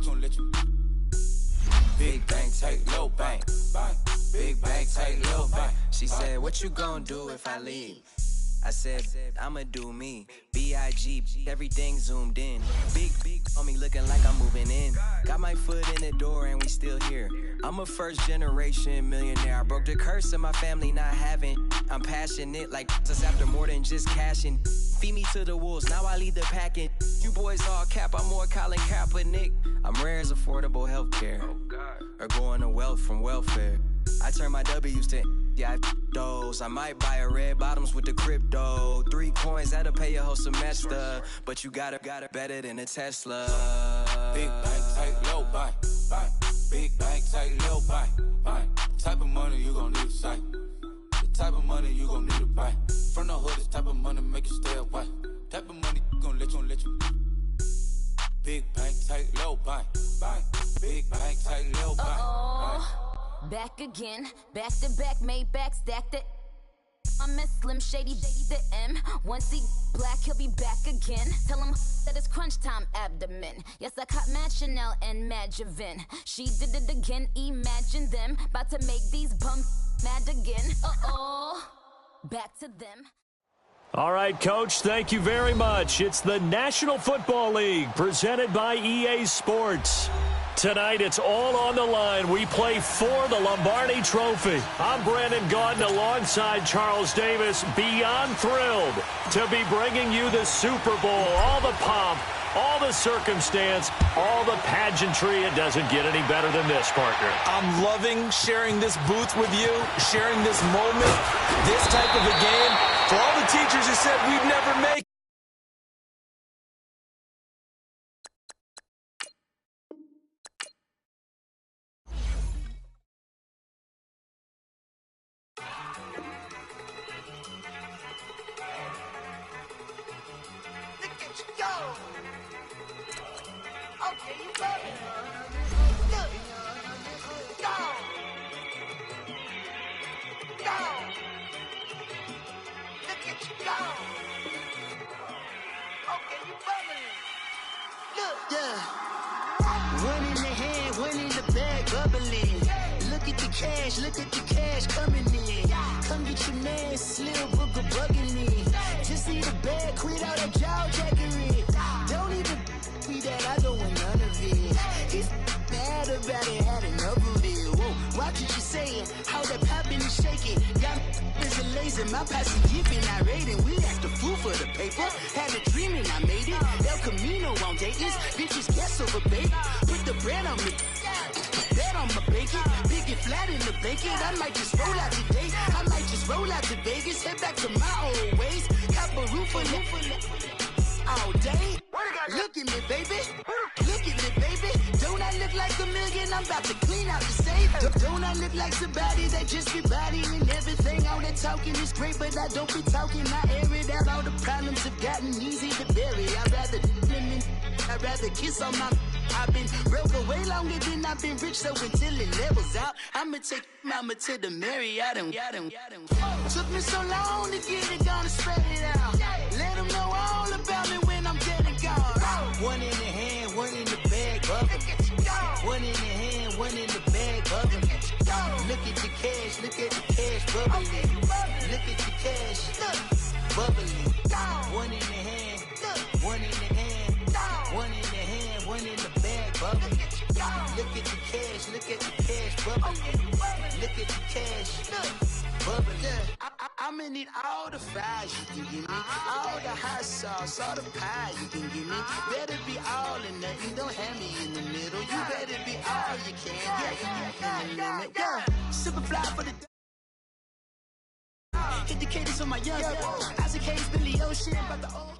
let you. Big bang, take low bang. Big bang, take low bang. She said, what you gonna do if I leave? I said, I'ma do me. B.I.G. Everything zoomed in. Big on me looking like I'm moving in. Got my foot in the door and we still here. I'm a first generation millionaire. I broke the curse of my family not having. I'm passionate like us after more than just cashing. Feed me to the wolves, now I lead the packing. You boys all cap, I'm more Colin Kaepernick. I'm rare as affordable healthcare. Or going to wealth from welfare. I turn my W's to those. I might buy a red bottoms with the crypto. 3 coins, that'll pay your whole semester. But you got it better than a Tesla. Big bank, take low buy. Big bank, take low buy. Type of money you gon' need to sight. The type of money you gon' need to buy. From the hood, this type of money make you stay away. Type of money gon' let you. Big bank, take low buy. Big bank, take low buy. Back again, back to back, made back, stacked it. I'm a Slim Shady, the M. Once he black, he'll be back again. Tell him that it's crunch time abdomen. Yes, I caught Mad Chanel and Mad Javin. She did it again, imagine them. About to make these bums mad again. Back to them. All right, Coach, thank you very much. It's the National Football League presented by EA Sports. Tonight, it's all on the line. We play for the Lombardi Trophy. I'm Brandon Gaudin alongside Charles Davis. Beyond thrilled to be bringing you the Super Bowl. All the pomp, all the circumstance, all the pageantry. It doesn't get any better than this, partner. I'm loving sharing this booth with you, sharing this moment, this type of a game. For all the teachers who said we'd never make it. Look at the cash coming in. Come get your man, Slim Booker bugging me. Just need a bag, quit all that jaw jackery. Don't even be that, I don't want none of it. He's mad about it, had enough of it. Whoa, watch what you saying, how that poppin' and shaking. Got is a laser, my passing giving, I rating. We act a fool for the paper. Had a dream and I made it. El Camino on Dayton's, bitches guess over baby. Put the bread on me. Bet on my bacon, big and flat in the blanket. I might just roll out today. I might just roll out to Vegas, head back to my old ways. Cop a roof for all day. Look at me, baby. Look at me, baby. Don't I look like $1 million? I'm about to clean out the safe. Don't I look like somebody that just be bodying everything? All that talking is great, but I don't be talking. I air it out. All the problems have gotten easy to bury. I'd rather kiss on my. I've been broke way longer than I've been rich, so until it levels out, I'ma take mama to the Marriott and took me so long to get it, gonna spread it out. Let them know all about me when I'm dead and gone. One in the hand, one in the bag, bubbling. One in the hand, one in the bag, bubbling. Look at the cash, bubbling. Look at the cash, bubbling. One in the hand, one in the hand, one in the hand, one in the bag, bubbling. Look at the cash, bubbling. Look at the cash, bubbling. I'ma need all the fries you can give me, all the hot sauce, all the pie you can give me. Better be all or nothing, don't have me in the middle. You better be all you can. Yeah. Super fly for the. Hit the cadence on my young. Isaac Hayes, Billy Ocean, about the old.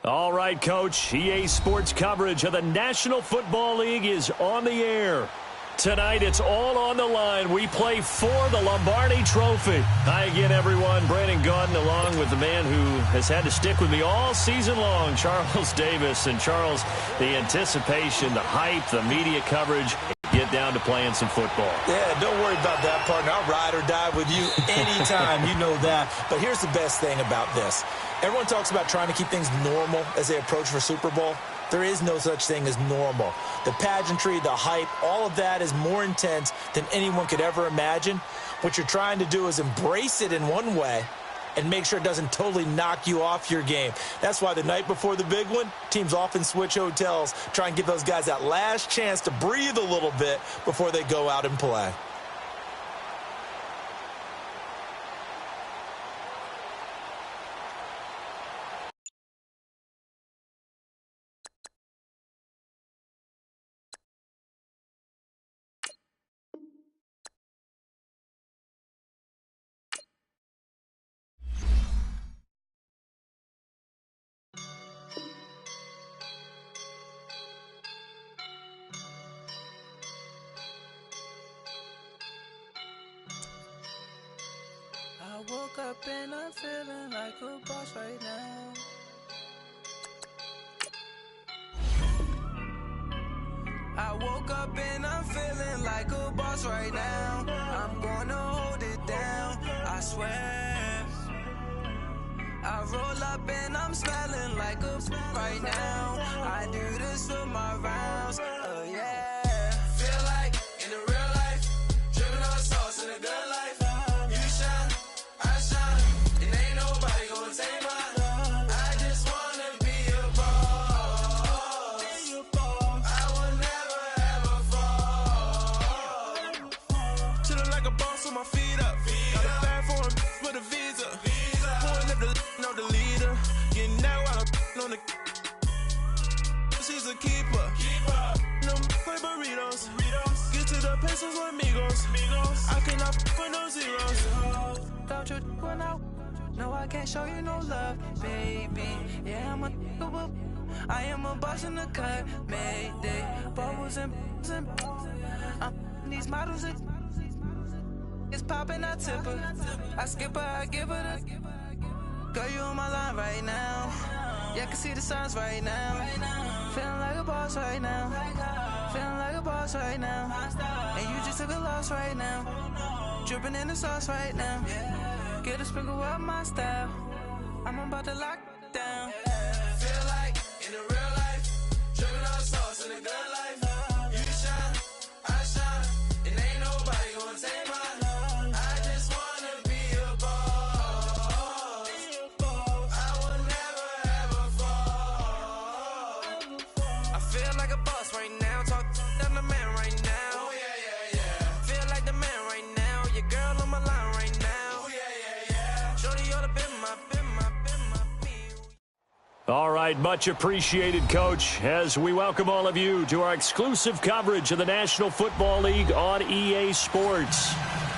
All right, Coach. EA Sports coverage of the National Football League is on the air. Tonight, it's all on the line. We play for the Lombardi Trophy. Hi again, everyone. Brandon Gaudin along with the man who has had to stick with me all season long, Charles Davis. And, Charles, the anticipation, the hype, the media coverage, get down to playing some football. Yeah, don't worry about that, partner. I'll ride or die with you anytime. You know that. But here's the best thing about this. Everyone talks about trying to keep things normal as they approach for Super Bowl. there is no such thing as normal. The pageantry, the hype, all of that is more intense than anyone could ever imagine. What you're trying to do is embrace it in one way and make sure it doesn't totally knock you off your game. That's why the night before the big one, teams often switch hotels, try and give those guys that last chance to breathe a little bit before they go out and play. I woke up and I'm feeling like a boss right now. I woke up and I'm feeling like a boss right now. I'm gonna hold it down, I swear. I roll up and I'm smelling like a right now. I do this for my rounds, yeah. Feel like in the real life, dripping on sauce in a good life. You shine, I shine, and ain't nobody gonna take mine. I just wanna be a boss. I will never ever fall. Chillin' like a boss with my feet up. Got a bag for him with a visa. Pulling up the leader. Getting out while I'm on the. She's a keeper. No play burritos. Get to the pesos with amigos. I cannot put no zeros. Don't you run out? No, I can't show you no love, baby. Yeah, I am a boss in the cut. Mayday. Bubbles and these models. It's popping, I tip her. I skip her, I give her the. Girl, you on my line right now. Yeah, I can see the signs right now. Feeling like a boss right now. Feeling like a boss right now. And you just took a loss right now. Dripping in the sauce right now. Get a sprinkle up my style. I'm about to lock down. Feel like in the real life, dripping on sauce in a good life. You shine, I shine, and ain't nobody gonna take mine. I just wanna be a boss. I will never ever fall. I feel like a boss right now. Talk to the man right now. Oh yeah. Feel like the man right now. Your girl on my line right now. Oh yeah. Shorty oughta been my. All right, much appreciated, Coach, as we welcome all of you to our exclusive coverage of the National Football League on EA Sports.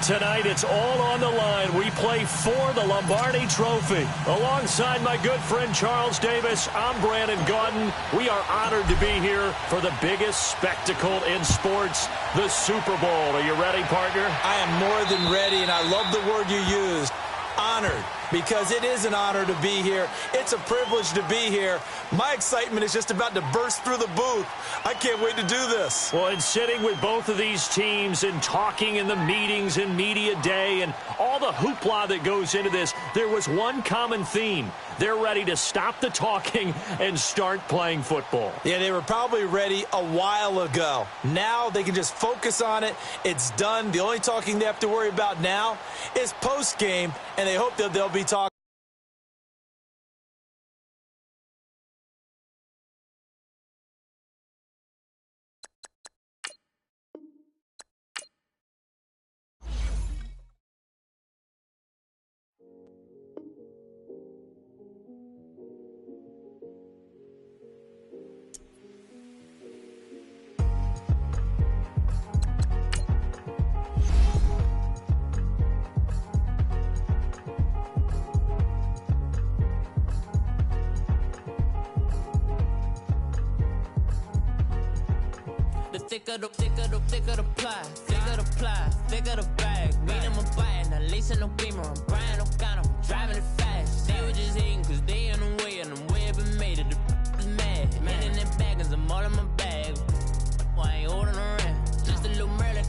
Tonight, it's all on the line. We play for the Lombardi Trophy. Alongside my good friend Charles Davis, I'm Brandon Gaudin. We are honored to be here for the biggest spectacle in sports, the Super Bowl. Are you ready, partner? I am more than ready, and I love the word you used, honored, because it is an honor to be here. It's a privilege to be here. My excitement is just about to burst through the booth. I can't wait to do this. Well, and sitting with both of these teams and talking in the meetings and media day and all the hoopla that goes into this, there was one common theme. They're ready to stop the talking and start playing football. Yeah, they were probably ready a while ago. Now they can just focus on it. It's done. The only talking they have to worry about now is post-game, and they hope that they'll be talking. Thicker the pie, thicker the bag. Meet him a bite, now lacing no beamer. I'm Brian O'Connor, driving it fast. They were just hating cause they in the way, and the way I've been made it. The is mad. Man in them baggins, I'm all in my bag. Well, I ain't holding around. Just a little Merlin,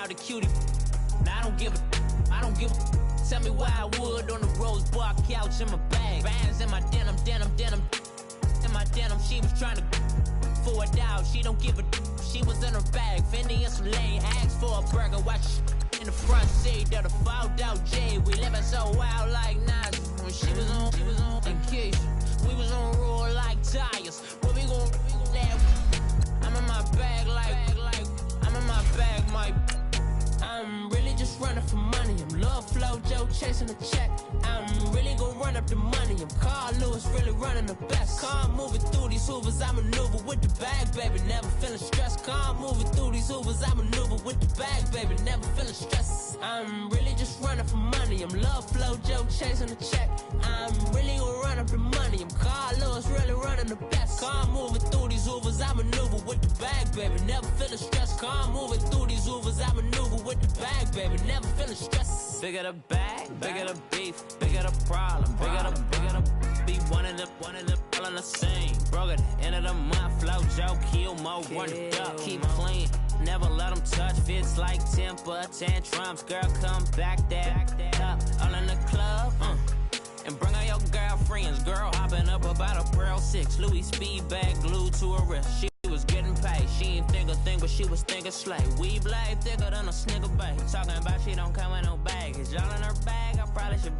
out the cutie. Now I don't give a. Tell me why I would on the rose bar couch in my bag. Bands in my denim. In my my denim, she was trying to for a doubt. She don't give a she was in her bag, Fendi and some lane, asked for a burger, watch in the front seat, that a fouled out J. We living so wild like Nas. When she was on vacation, we was on roll like tires. Where we gon' let? I'm in my bag like I'm in my bag, my. I'm really just running for money. I'm love flow, Joe chasing the check. I'm really gonna run up the money. I'm Carl Lewis, really running the best. Car moving through these Hoovers, I maneuver with the bag, baby. Never feeling stressed. Car moving through these Hoovers, I maneuver with the bag, baby. Never feeling stressed. I'm really just running for money. I'm love flow, Joe chasing the check. I'm really gonna run up the money. I'm Carl Lewis, really running the best. Car moving through these Hoovers, I maneuver with the bag, baby. Never feeling stressed. Car moving through these Hoovers, I maneuver with the bag, baby. Never feeling stressed. Bigger the bag, bigger the beef, bigger the problem, bigger the be one of the all in the same. Broke at the end of the month, flow Joe, kill mo, run it up, keep clean. Never let them touch, fits like temper tantrums. Girl, come back that up, all in the club, and bring all your girlfriends. Girl hopping up about a Pearl 6, Louis speed bag glued to her wrist. She was getting paid, she ain't think a thing, but she was thinking slay. We blade thicker than a snicker bag. Talking about she don't come with no baggage. Y'all in her bag, I probably should.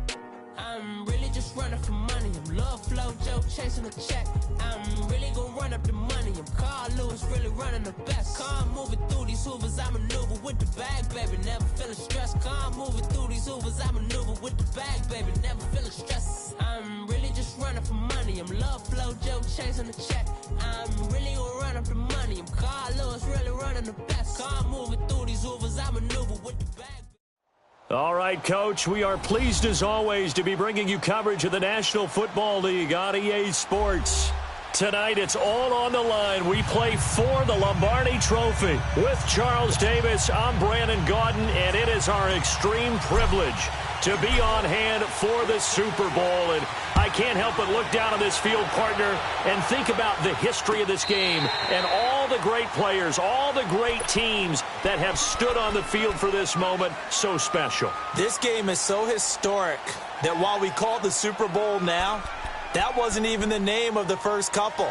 I'm really just running for money. I'm love flow, Joe chasing the check. I'm really gonna run up the money. I'm Carl Lewis, really running the best. Car moving through these Hoovers, I maneuver with the bag, baby. Never feeling stressed. Car moving through these Hoovers, I maneuver with the bag, baby. Never feeling stressed. I'm really just running for money. I'm love flow, Joe chasing the check. I'm really gonna run up the money. I'm Carl Lewis, really running the best. Car moving through these Hoovers, I maneuver with the bag. All right, Coach, we are pleased as always to be bringing you coverage of the National Football League on EA Sports. Tonight, it's all on the line. We play for the Lombardi Trophy. With Charles Davis, I'm Brandon Gaudin, and it is our extreme privilege to be on hand for the Super Bowl. And I can't help but look down on this field, partner, and think about the history of this game and all the great players, all the great teams that have stood on the field for this moment. So special. This game is so historic that while we call it the Super Bowl now, that wasn't even the name of the first couple.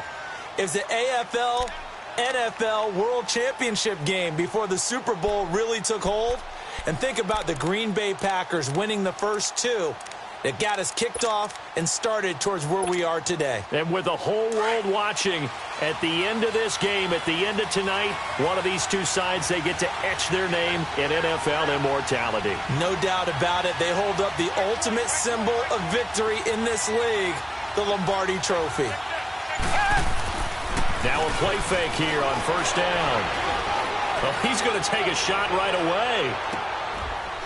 It was the AFL, NFL World Championship game before the Super Bowl really took hold. And think about the Green Bay Packers winning the first two that got us kicked off and started towards where we are today. And with the whole world watching, at the end of this game, at the end of tonight, one of these two sides, they get to etch their name in NFL immortality. No doubt about it. They hold up the ultimate symbol of victory in this league, the Lombardi Trophy. Now a play fake here on first down. Well, he's going to take a shot right away.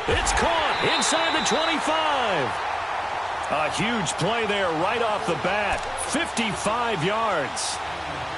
It's caught inside the 25. A huge play there right off the bat. 55 yards.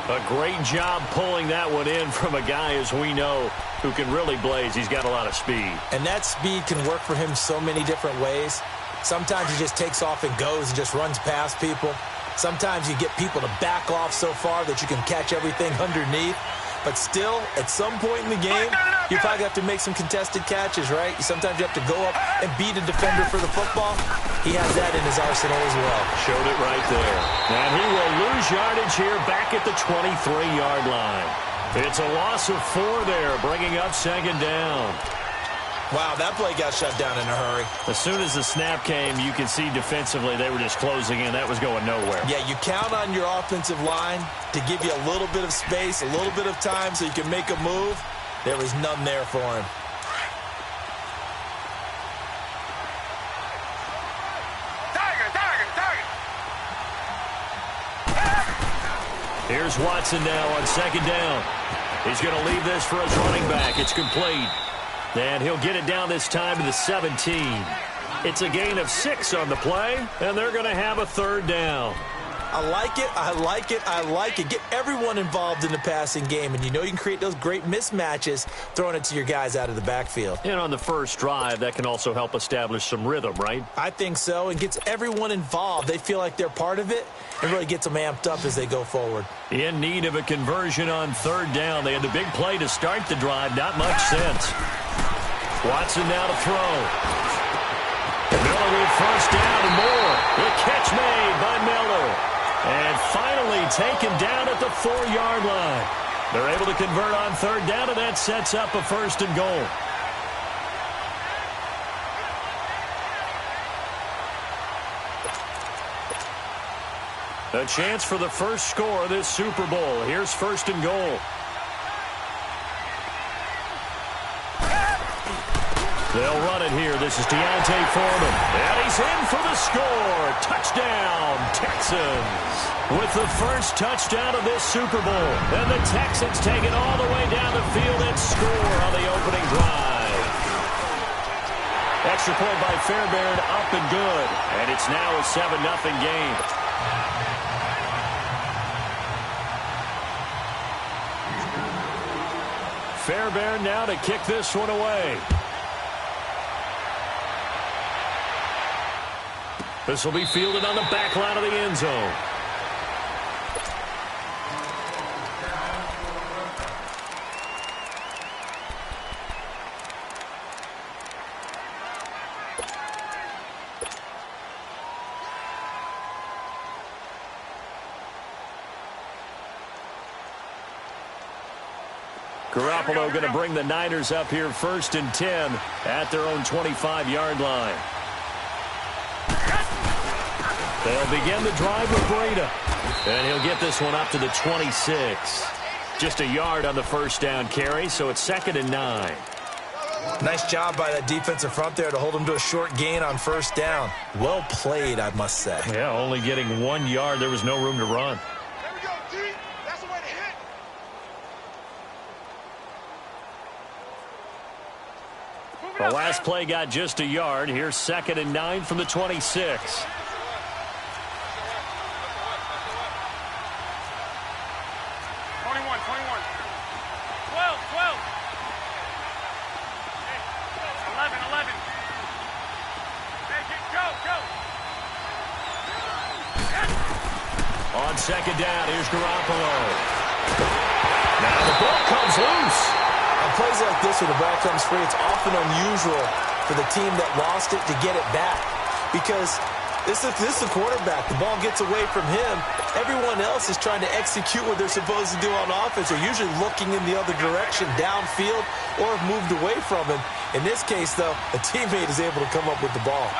A great job pulling that one in from a guy, as we know, who can really blaze. He's got a lot of speed. And that speed can work for him so many different ways. Sometimes he just takes off and goes and just runs past people. Sometimes you get people to back off so far that you can catch everything underneath. But still, at some point in the game, you probably have to make some contested catches, right? Sometimes you have to go up and beat a defender for the football. He has that in his arsenal as well. Showed it right there. And he will lose yardage here back at the 23-yard line. It's a loss of 4 there, bringing up second down. Wow, that play got shut down in a hurry. As soon as the snap came, you could see defensively they were just closing in. That was going nowhere. Yeah, you count on your offensive line to give you a little bit of space, a little bit of time so you can make a move. There was none there for him. Here's Watson now on second down. He's going to leave this for his running back. It's complete. And he'll get it down this time to the 17. It's a gain of 6 on the play, and they're going to have a third down. I like it, I like it, I like it. Get everyone involved in the passing game, and you know you can create those great mismatches throwing it to your guys out of the backfield. And on the first drive, that can also help establish some rhythm, right? I think so, and gets everyone involved. They feel like they're part of it, and really gets them amped up as they go forward. In need of a conversion on third down. They had the big play to start the drive. Not much sense. Watson now to throw. Miller with first down and more. The catch made by Miller. And finally taken down at the 4-yard line. They're able to convert on third down, and that sets up a 1st and goal. A chance for the first score of this Super Bowl. Here's 1st and goal. They'll run it here. This is Deontay Foreman. And he's in for the score. Touchdown, Texans. With the first touchdown of this Super Bowl. And the Texans take it all the way down the field and score on the opening drive. Extra point by Fairbairn, up and good. And it's now a 7-0 game. Fairbairn now to kick this one away. This will be fielded on the back line of the end zone. Garoppolo going to bring the Niners up here 1st and 10 at their own 25-yard line. They'll begin the drive with Breda. And he'll get this one up to the 26. Just a yard on the first down carry, so it's 2nd and 9. Nice job by that defensive front there to hold him to a short gain on 1st down. Well played, I must say. Yeah, only getting 1 yard. There was no room to run. There we go, D. That's the way to hit. The last play got just a yard. Here's 2nd and 9 from the 26. 2nd down, here's Garoppolo. Now the ball comes loose. On plays like this where the ball comes free, it's often unusual for the team that lost it to get it back. Because this is the quarterback. The ball gets away from him. Everyone else is trying to execute what they're supposed to do on offense. They're usually looking in the other direction, downfield, or have moved away from him. In this case, though, a teammate is able to come up with the ball.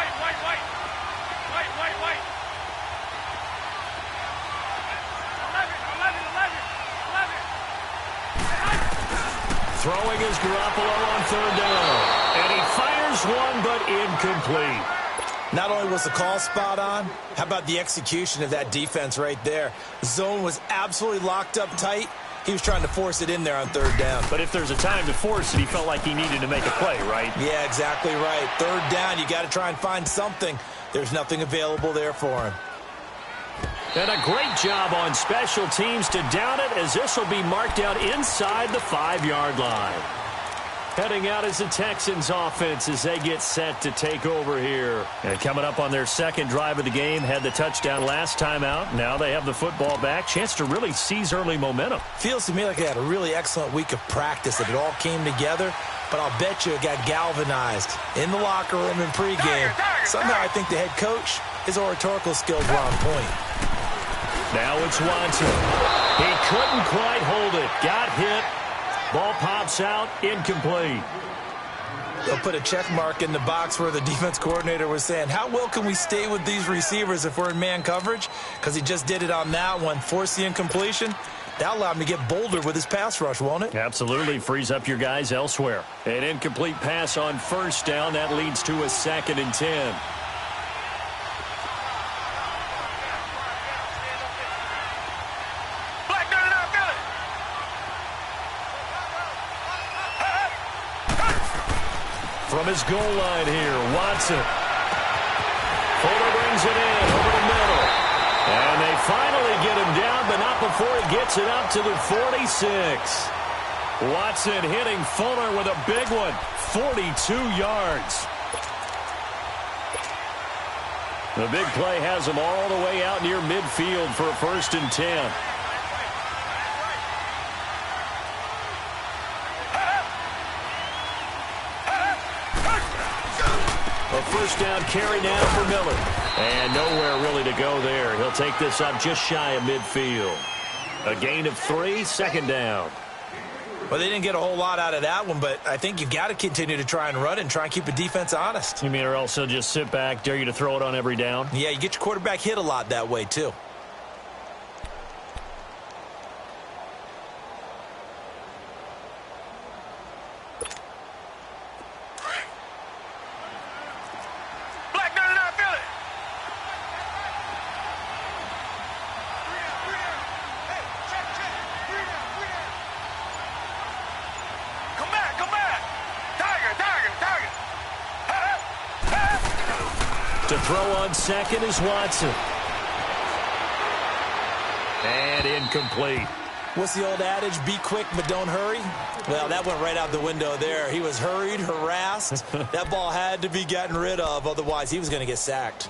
Throwing is Garoppolo on 3rd down. And he fires one, but incomplete. Not only was the call spot on, how about the execution of that defense right there? The zone was absolutely locked up tight. He was trying to force it in there on 3rd down. But if there's a time to force it, he felt like he needed to make a play, right? Yeah, exactly right. 3rd down, you got to try and find something. There's nothing available there for him. And a great job on special teams to down it, as this will be marked out inside the 5-yard line. Heading out is the Texans offense as they get set to take over here. And coming up on their 2nd drive of the game, had the touchdown last time out. Now they have the football back. Chance to really seize early momentum. Feels to me like they had a really excellent week of practice, that it all came together. But I'll bet you it got galvanized in the locker room in pregame. Somehow I think the head coach, his oratorical skills were on point. Now it's Watson. He couldn't quite hold it. Got hit. Ball pops out. Incomplete. They'll put a check mark in the box where the defense coordinator was saying, how well can we stay with these receivers if we're in man coverage? Because he just did it on that one. Forced the incompletion. That'll allow him to get bolder with his pass rush, won't it? Absolutely. Frees up your guys elsewhere. An incomplete pass on 1st down. That leads to a 2nd and 10. From his goal line here, Watson. Fuller brings it in over the middle. And they finally get him down, but not before he gets it up to the 46. Watson hitting Fuller with a big one, 42 yards. The big play has him all the way out near midfield for a 1st and 10. A 1st down carry now for Miller. And nowhere really to go there. He'll take this up just shy of midfield. A gain of 3, second down. Well, they didn't get a whole lot out of that one, but I think you've got to continue to try and run it and try and keep the defense honest. You mean or else he'll just sit back, dare you to throw it on every down? Yeah, you get your quarterback hit a lot that way, too. To throw on second is Watson. And incomplete. What's the old adage? Be quick, but don't hurry? Well, that went right out the window there. He was hurried, harassed. That ball had to be gotten rid of. Otherwise, he was going to get sacked.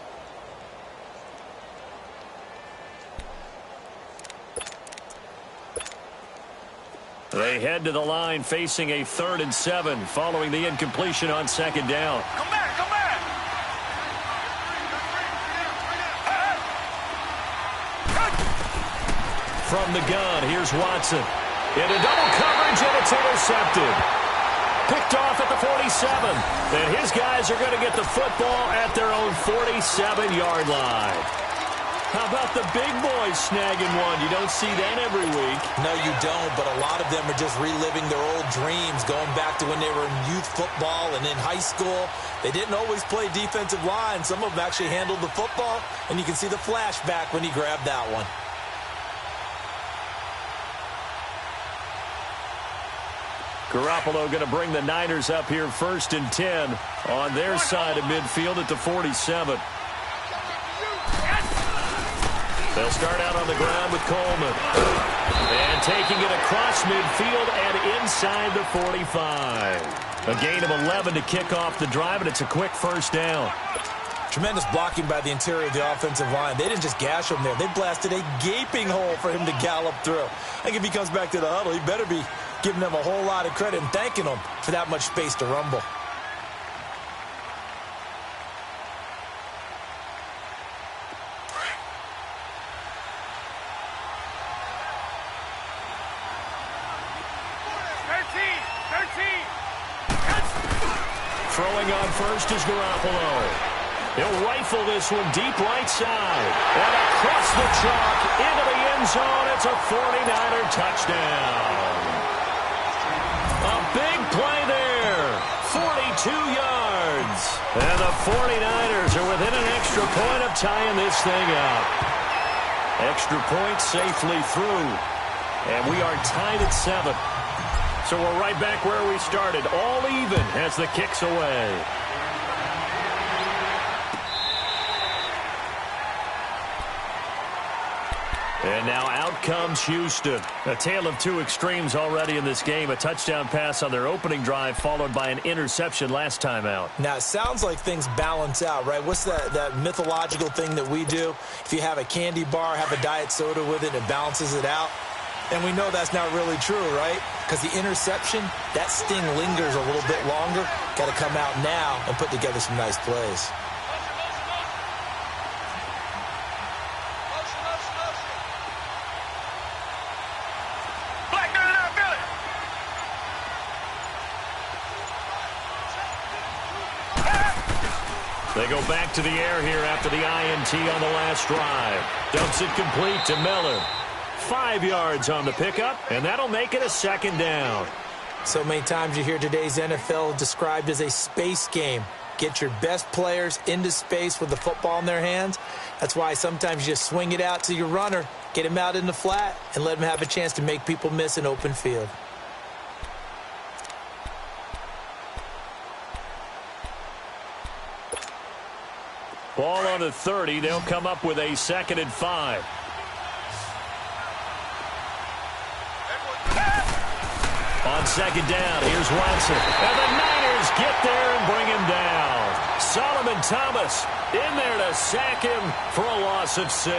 They head to the line facing a 3rd and 7 following the incompletion on second down. Come back, come back. From the gun, here's Watson. Into double coverage, and it's intercepted. Picked off at the 47. And his guys are going to get the football at their own 47-yard line. How about the big boys snagging one? You don't see that every week. No, you don't, but a lot of them are just reliving their old dreams, going back to when they were in youth football and in high school. They didn't always play defensive line. Some of them actually handled the football, and you can see the flashback when he grabbed that one. Garoppolo going to bring the Niners up here 1st and 10 on their side of midfield at the 47. They'll start out on the ground with Coleman. And taking it across midfield and inside the 45. A gain of 11 to kick off the drive, and it's a quick first down. Tremendous blocking by the interior of the offensive line. They didn't just gash him there. They blasted a gaping hole for him to gallop through. I think if he comes back to the huddle, he better be giving them a whole lot of credit and thanking them for that much space to rumble. Throwing on first is Garoppolo. He'll rifle this one deep right side. And across the chalk into the end zone. It's a 49er touchdown. A big play there. 42 yards. And the 49ers are within an extra point of tying this thing up. Extra point safely through. And we are tied at 7. So we're right back where we started. All even as the kick's away. And now out comes Houston. A tale of two extremes already in this game. A touchdown pass on their opening drive followed by an interception last time out. Now, it sounds like things balance out, right? What's that mythological thing that we do? If you have a candy bar, have a diet soda with it, it balances it out. And we know that's not really true, right? Because the interception, that sting lingers a little bit longer. Got to come out now and put together some nice plays. They go back to the air here after the INT on the last drive. Dumps it complete to Miller. 5 yards on the pickup, and that'll make it a second down. So many times you hear today's NFL described as a space game. Get your best players into space with the football in their hands. That's why sometimes you just swing it out to your runner, get him out in the flat, and let him have a chance to make people miss an open field. Ball on the 30. They'll come up with a 2nd and 5. On second down, here's Watson. And the Niners get there and bring him down. Solomon Thomas in there to sack him for a loss of 6.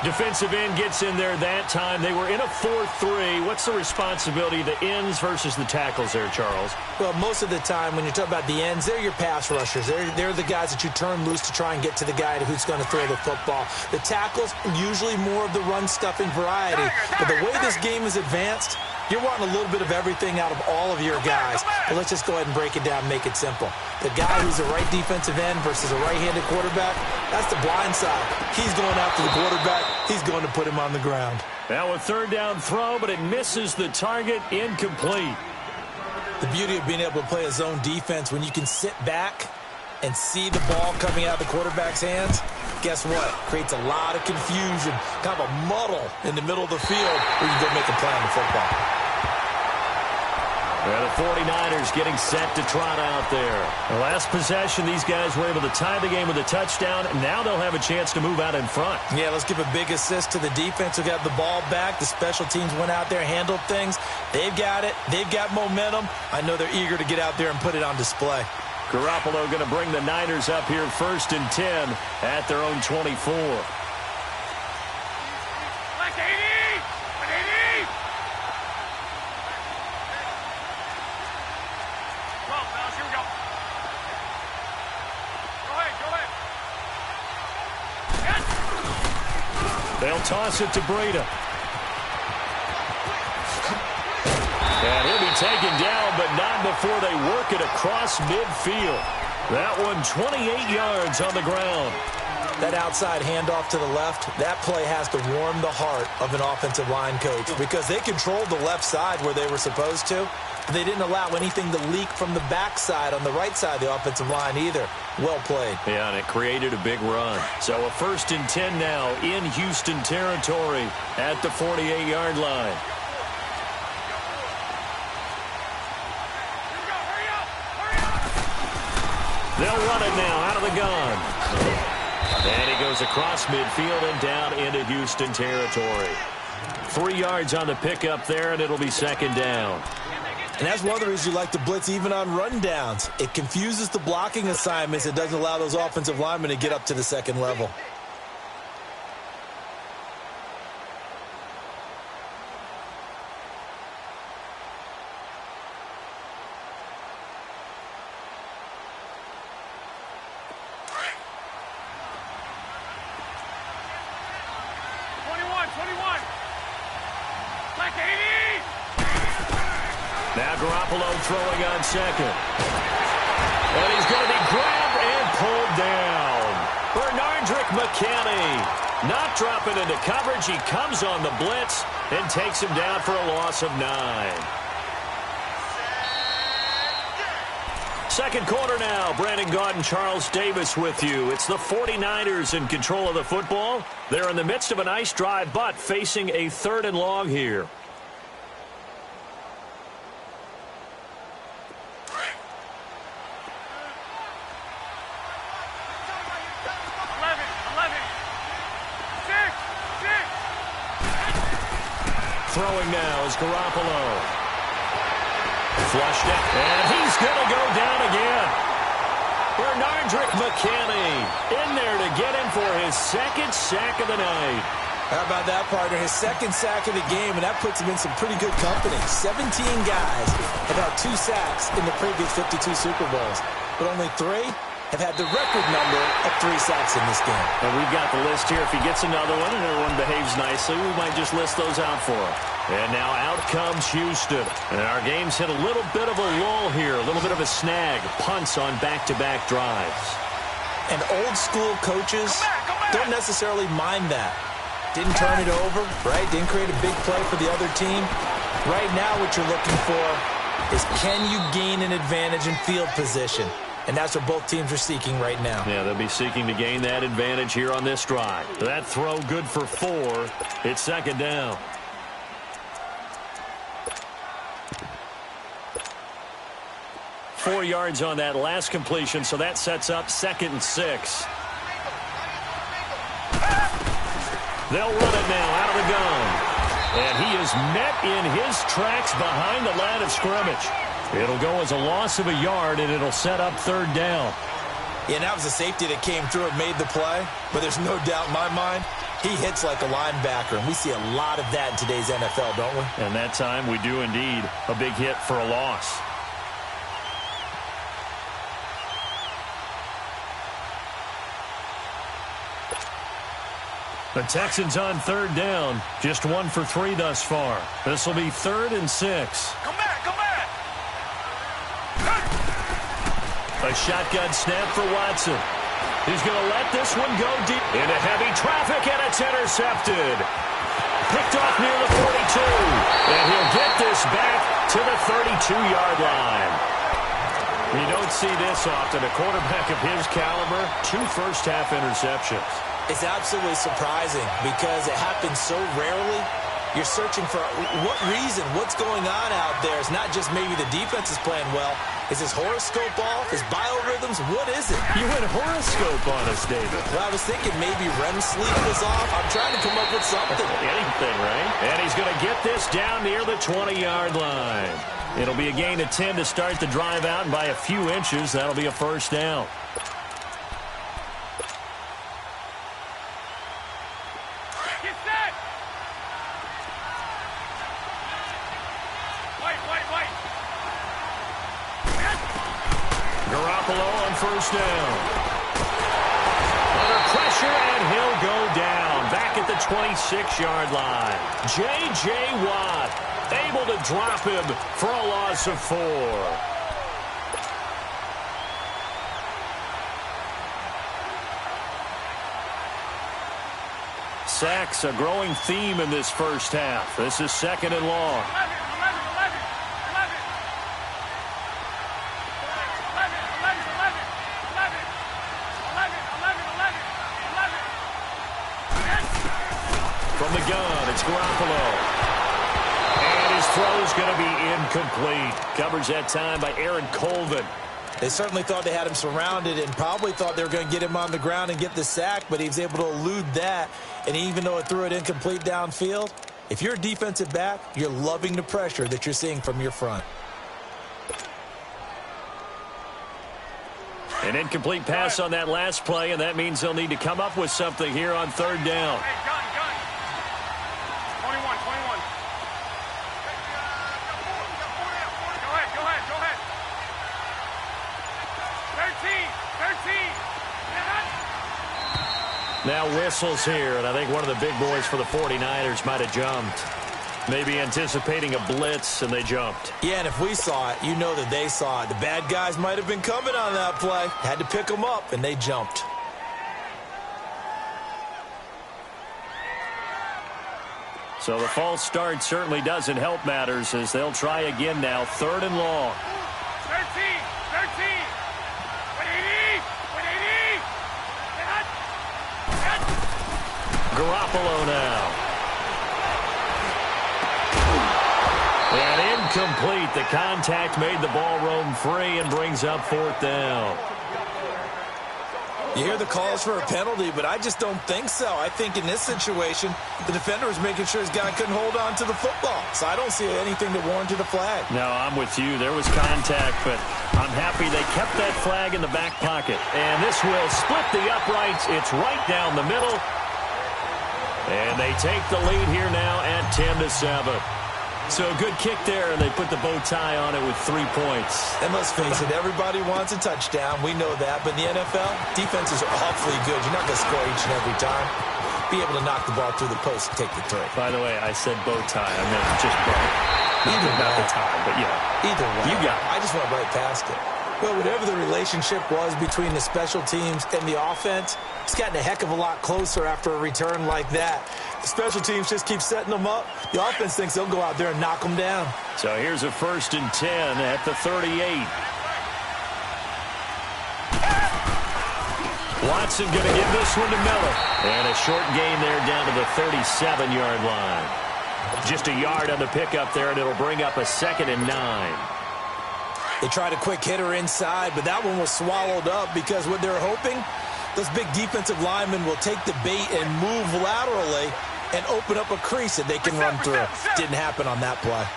Defensive end gets in there that time. They were in a 4-3. What's the responsibility of the ends versus the tackles there, Charles? Well, most of the time when you talk about the ends, they're your pass rushers. They're the guys that you turn loose to try and get to the guy who's going to throw the football. The tackles, usually more of the run-stuffing variety. But the way this game is advanced, you're wanting a little bit of everything out of all of your guys. But let's just go ahead and break it down and make it simple. The guy who's a right defensive end versus a right-handed quarterback, that's the blind side. He's going after the quarterback. He's going to put him on the ground. Now a third down throw, but it misses the target, incomplete. The beauty of being able to play a zone defense when you can sit back and see the ball coming out of the quarterback's hands, guess what? Creates a lot of confusion, kind of a muddle in the middle of the field where you can go make a play on the football. Well, the 49ers getting set to trot out there. The last possession, these guys were able to tie the game with a touchdown, and now they'll have a chance to move out in front. Yeah, let's give a big assist to the defense who got the ball back. The special teams went out there, handled things. They've got it. They've got momentum. I know they're eager to get out there and put it on display. Garoppolo going to bring the Niners up here 1st and 10 at their own 24. They'll toss it to Breida. And he'll be taken down, but not before they work it across midfield. That one 28 yards on the ground. That outside handoff to the left, that play has to warm the heart of an offensive line coach because they controlled the left side where they were supposed to. They didn't allow anything to leak from the backside on the right side of the offensive line either. Well played. Yeah, and it created a big run. So a 1st and 10 now in Houston territory at the 48-yard line. They'll run it now out of the gun. And he goes across midfield and down into Houston territory. 3 yards on the pickup there, and it'll be 2nd down. And that's one of the reasons you like to blitz even on rundowns. It confuses the blocking assignments. It doesn't allow those offensive linemen to get up to the second level. Now Garoppolo throwing on 2nd. And he's going to be grabbed and pulled down. Bernardrick McKinney not dropping into coverage. He comes on the blitz and takes him down for a loss of 9. Second quarter now. Brandon Gaudin, Charles Davis with you. It's the 49ers in control of the football. They're in the midst of a nice drive, but facing a 3rd and long here. Throwing now is Garoppolo. Flushed it, and he's going to go down again. Bernardrick McKinney in there to get him for his 2nd sack of the night. How about that, partner? His 2nd sack of the game, and that puts him in some pretty good company. 17 guys have had 2 sacks in the previous 52 Super Bowls, but only 3 have had the record number of 3 sacks in this game. And we've got the list here. If he gets another one and everyone behaves nicely, we might just list those out for him. And now out comes Houston. And our game's hit a little bit of a lull here, a little bit of a snag. Punts on back-to-back drives. And old-school coaches don't necessarily mind that. Didn't turn it over, right? Didn't create a big play for the other team. Right now what you're looking for is can you gain an advantage in field position? And that's what both teams are seeking right now. Yeah, they'll be seeking to gain that advantage here on this drive. That throw good for 4. It's 2nd down. Four yards on that last completion, so that sets up 2nd and 6. They'll run it now out of the gun. And he is met in his tracks behind the line of scrimmage. It'll go as a loss of a yard, and it'll set up 3rd down. Yeah, and that was a safety that came through and made the play. But there's no doubt in my mind, He hits like a linebacker, and we see a lot of that in today's NFL, don't we? And that time we do indeed. A big hit for a loss. The Texans on third down. Just 1 for 3 thus far. This will be 3rd and 6. Come back, come back. A shotgun snap for Watson. He's going to let this one go deep into heavy traffic, and it's intercepted. Picked off near the 42. And he'll get this back to the 32-yard line. You don't see this often. A quarterback of his caliber, 2 first-half interceptions. It's absolutely surprising because it happens so rarely. You're searching for what reason, what's going on out there. It's not just maybe the defense is playing well. Is his horoscope off? His biorhythms? What is it? You went horoscope on us, David. Well, I was thinking maybe REM sleep was off. I'm trying to come up with something. Anything, right? And he's going to get this down near the 20-yard line. It'll be a gain of 10 to start the drive out, and by a few inches, that'll be a first down. First down. Under pressure, and he'll go down. Back at the 26-yard line. J.J. Watt able to drop him for a loss of 4. Sacks, a growing theme in this first half. This is 2nd and long. From the gun, it's Garoppolo. And his throw's going to be incomplete. Coverage that time by Aaron Colvin. They certainly thought they had him surrounded and probably thought they were going to get him on the ground and get the sack, but he was able to elude that. And even though it threw it incomplete downfield, if you're a defensive back, you're loving the pressure that you're seeing from your front. An incomplete pass on that last play, and that means they'll need to come up with something here on 3rd down. Hey, gun. 21. Go ahead. 13. Now whistles here, and I think one of the big boys for the 49ers might have jumped. Maybe anticipating a blitz, and they jumped. Yeah, and if we saw it, you know that they saw it. The bad guys might have been coming on that play. Had to pick them up, and they jumped. So the false start certainly doesn't help matters as they'll try again now. 3rd and long. 13. 180. Garoppolo now. And incomplete. The contact made the ball roam free and brings up 4th down. You hear the calls for a penalty, but I just don't think so. I think in this situation, the defender was making sure his guy couldn't hold on to the football. So I don't see anything that warranted a flag. No, I'm with you. There was contact, but I'm happy they kept that flag in the back pocket. And this will split the uprights. It's right down the middle. And they take the lead here now at 10-7. So a good kick there, and they put the bow tie on it with 3 points. And let's face it, everybody wants a touchdown. We know that. But in the NFL, defenses are awfully good. You're not going to score each and every time. Be able to knock the ball through the post and take the throw. By the way, I said bow tie. I meant just bow. Not the tie, but yeah. Either way. You got it. I just went right past it. Well, whatever the relationship was between the special teams and the offense, it's gotten a heck of a lot closer after a return like that. The special teams just keep setting them up. The offense thinks they'll go out there and knock them down. So here's a 1st and 10 at the 38. Watson going to give this one to Miller. And a short gain there down to the 37-yard line. Just a yard on the pickup there, and it'll bring up a 2nd and 9. They tried a quick hitter inside, but that one was swallowed up because what they're hoping, those big defensive linemen will take the bait and move laterally and open up a crease that they can run through. Didn't happen on that play.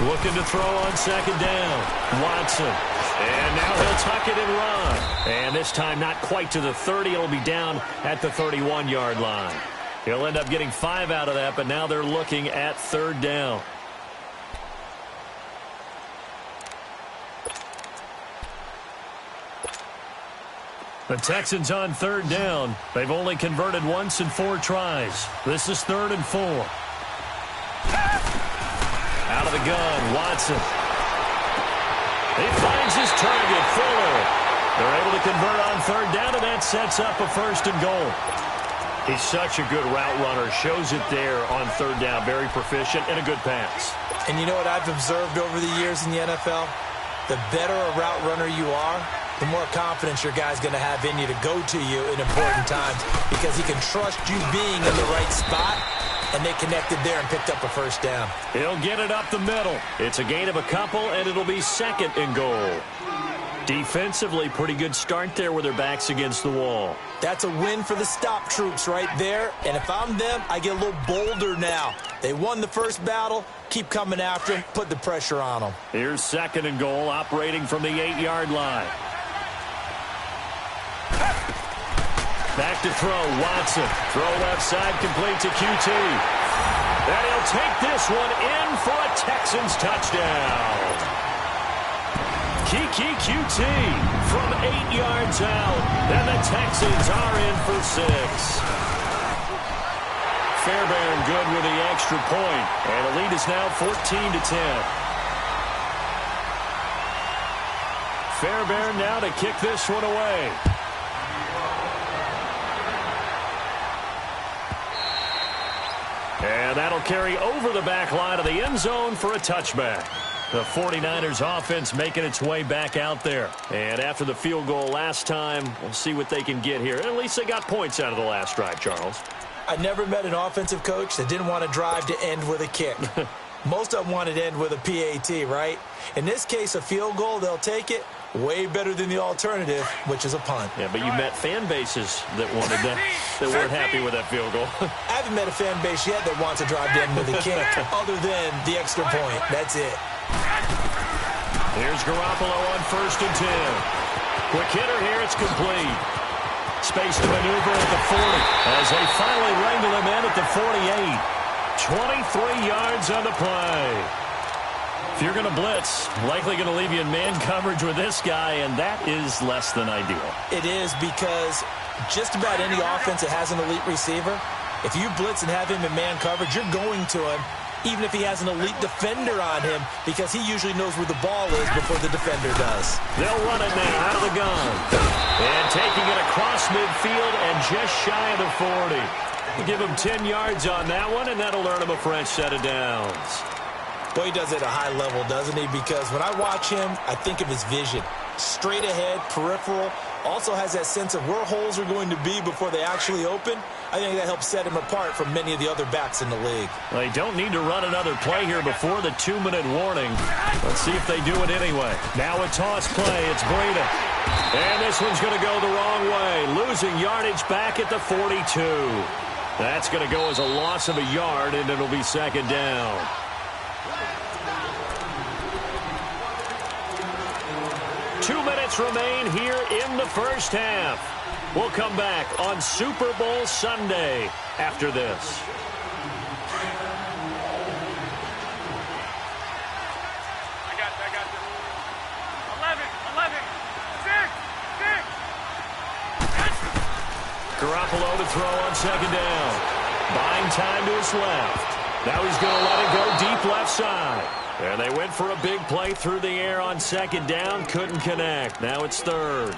Looking to throw on second down. Watson. And now he'll tuck it and run. And this time not quite to the 30. It'll be down at the 31-yard line. He'll end up getting 5 out of that, but now they're looking at third down. The Texans on third down. They've only converted once in 4 tries. This is 3rd and 4. Out of the gun, Watson. He finds his target, Fuller. They're able to convert on third down, and that sets up a 1st and goal. He's such a good route runner. Shows it there on third down. Very proficient and a good pass. And you know what I've observed over the years in the NFL? The better a route runner you are, the more confidence your guy's going to have in you to go to you in important times because he can trust you being in the right spot, and they connected there and picked up a 1st down. He'll get it up the middle. It's a gain of a couple, and it'll be 2nd and goal. Defensively, pretty good start there with their backs against the wall. That's a win for the stop troops right there, and if I'm them, I get a little bolder now. They won the first battle. Keep coming after them. Put the pressure on them. Here's 2nd and goal, operating from the 8-yard line. Back to throw, Watson. Throw left side, complete to QT. And he'll take this one in for a Texans touchdown. Kiki QT from 8 yards out. And the Texans are in for 6. Fairbairn good with the extra point. And the lead is now 14-10. Fairbairn now to kick this one away. And that'll carry over the back line of the end zone for a touchback. The 49ers offense making its way back out there. And after the field goal last time, we'll see what they can get here. At least they got points out of the last drive, Charles. I never met an offensive coach that didn't want to drive to end with a kick. Most of them wanted to end with a PAT, right? In this case, a field goal, they'll take it. Way better than the alternative, which is a punt. Yeah, but you met fan bases that wanted that weren't happy with that field goal. I haven't met a fan base yet that wants to drive to end with a kick, other than the extra point. That's it. Here's Garoppolo on 1st and 10. Quick hitter here, it's complete. Space to maneuver at the 40 as they finally wrangle him in at the 48. 23 yards on the play. If you're going to blitz, likely going to leave you in man coverage with this guy, and that is less than ideal. It is, because just about any offense that has an elite receiver, if you blitz and have him in man coverage, you're going to him, even if he has an elite defender on him, because he usually knows where the ball is before the defender does. They'll run it now out of the gun. And taking it across midfield and just shy of the 40. Give him 10 yards on that one, and that'll earn him a fresh set of downs. Well, he does it at a high level, doesn't he? Because when I watch him, I think of his vision. Straight ahead, peripheral. Also has that sense of where holes are going to be before they actually open. I think that helps set him apart from many of the other backs in the league. They don't need to run another play here before the 2-minute warning. Let's see if they do it anyway. Now a toss play. It's Breida. And this one's going to go the wrong way. Losing yardage back at the 42. That's going to go as a loss of a yard, and it'll be 2nd down. Remain here in the first half. We'll come back on Super Bowl Sunday after this. I got this. 11, 6. Garoppolo to throw on 2nd down. Buying time to his left. Now he's going to let it go deep left side. And they went for a big play through the air on 2nd down. Couldn't connect. Now it's 3rd.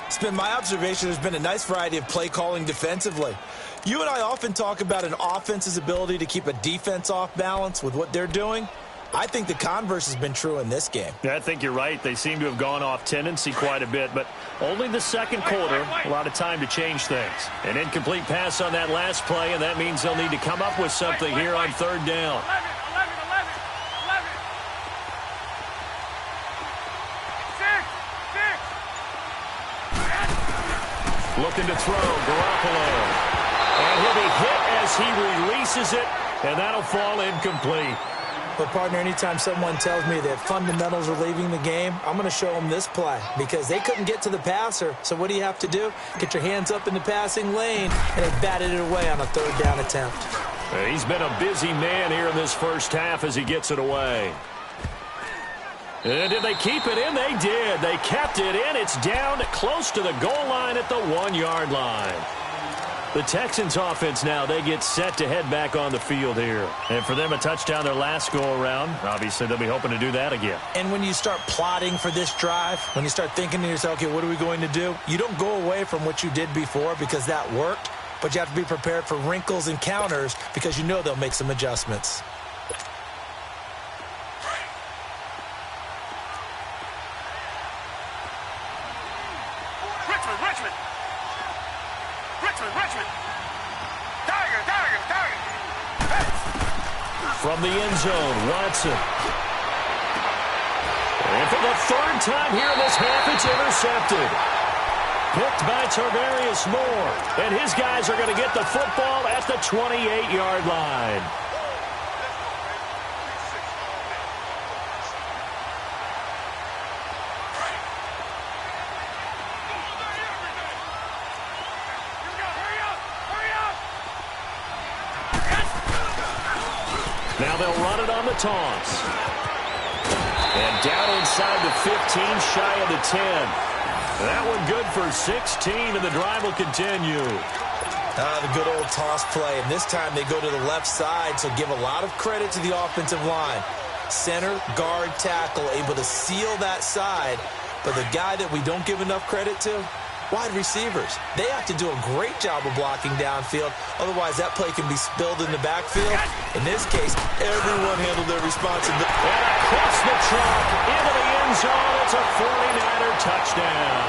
It's been my observation there's been a nice variety of play calling defensively. You and I often talk about an offense's ability to keep a defense off balance with what they're doing. I think the converse has been true in this game. Yeah, I think you're right. They seem to have gone off tendency quite a bit, but only the 2nd quarter, a lot of time to change things. An incomplete pass on that last play, and that means they'll need to come up with something here on 3rd down. 11. Looking to throw, Garoppolo. And he'll be hit as he releases it, and that'll fall incomplete. But, partner, anytime someone tells me that fundamentals are leaving the game, I'm going to show them this play because they couldn't get to the passer. So what do you have to do? Get your hands up in the passing lane, and they batted it away on a third down attempt. He's been a busy man here in this first half as he gets it away. And did they keep it in? They did. They kept it in. It's down close to the goal line at the 1-yard line. The Texans offense now, they get set to head back on the field here. And for them, a touchdown their last go-around. Obviously, they'll be hoping to do that again. And when you start plotting for this drive, when you start thinking to yourself, okay, what are we going to do? You don't go away from what you did before because that worked, but you have to be prepared for wrinkles and counters because you know they'll make some adjustments. From the end zone, Watson. And for the third time here in this half, it's intercepted. Picked by Tarvarius Moore. And his guys are going to get the football at the 28-yard line. Now they'll run it on the toss. And down inside the 15, shy of the 10. That one good for 16, and the drive will continue. The good old toss play, and this time they go to the left side, so give a lot of credit to the offensive line. Center, guard, tackle, able to seal that side. But the guy that we don't give enough credit to, wide receivers. They have to do a great job of blocking downfield. Otherwise, that play can be spilled in the backfield. In this case, everyone handled their responsibility. And across the track, into the end zone, it's a 49er touchdown.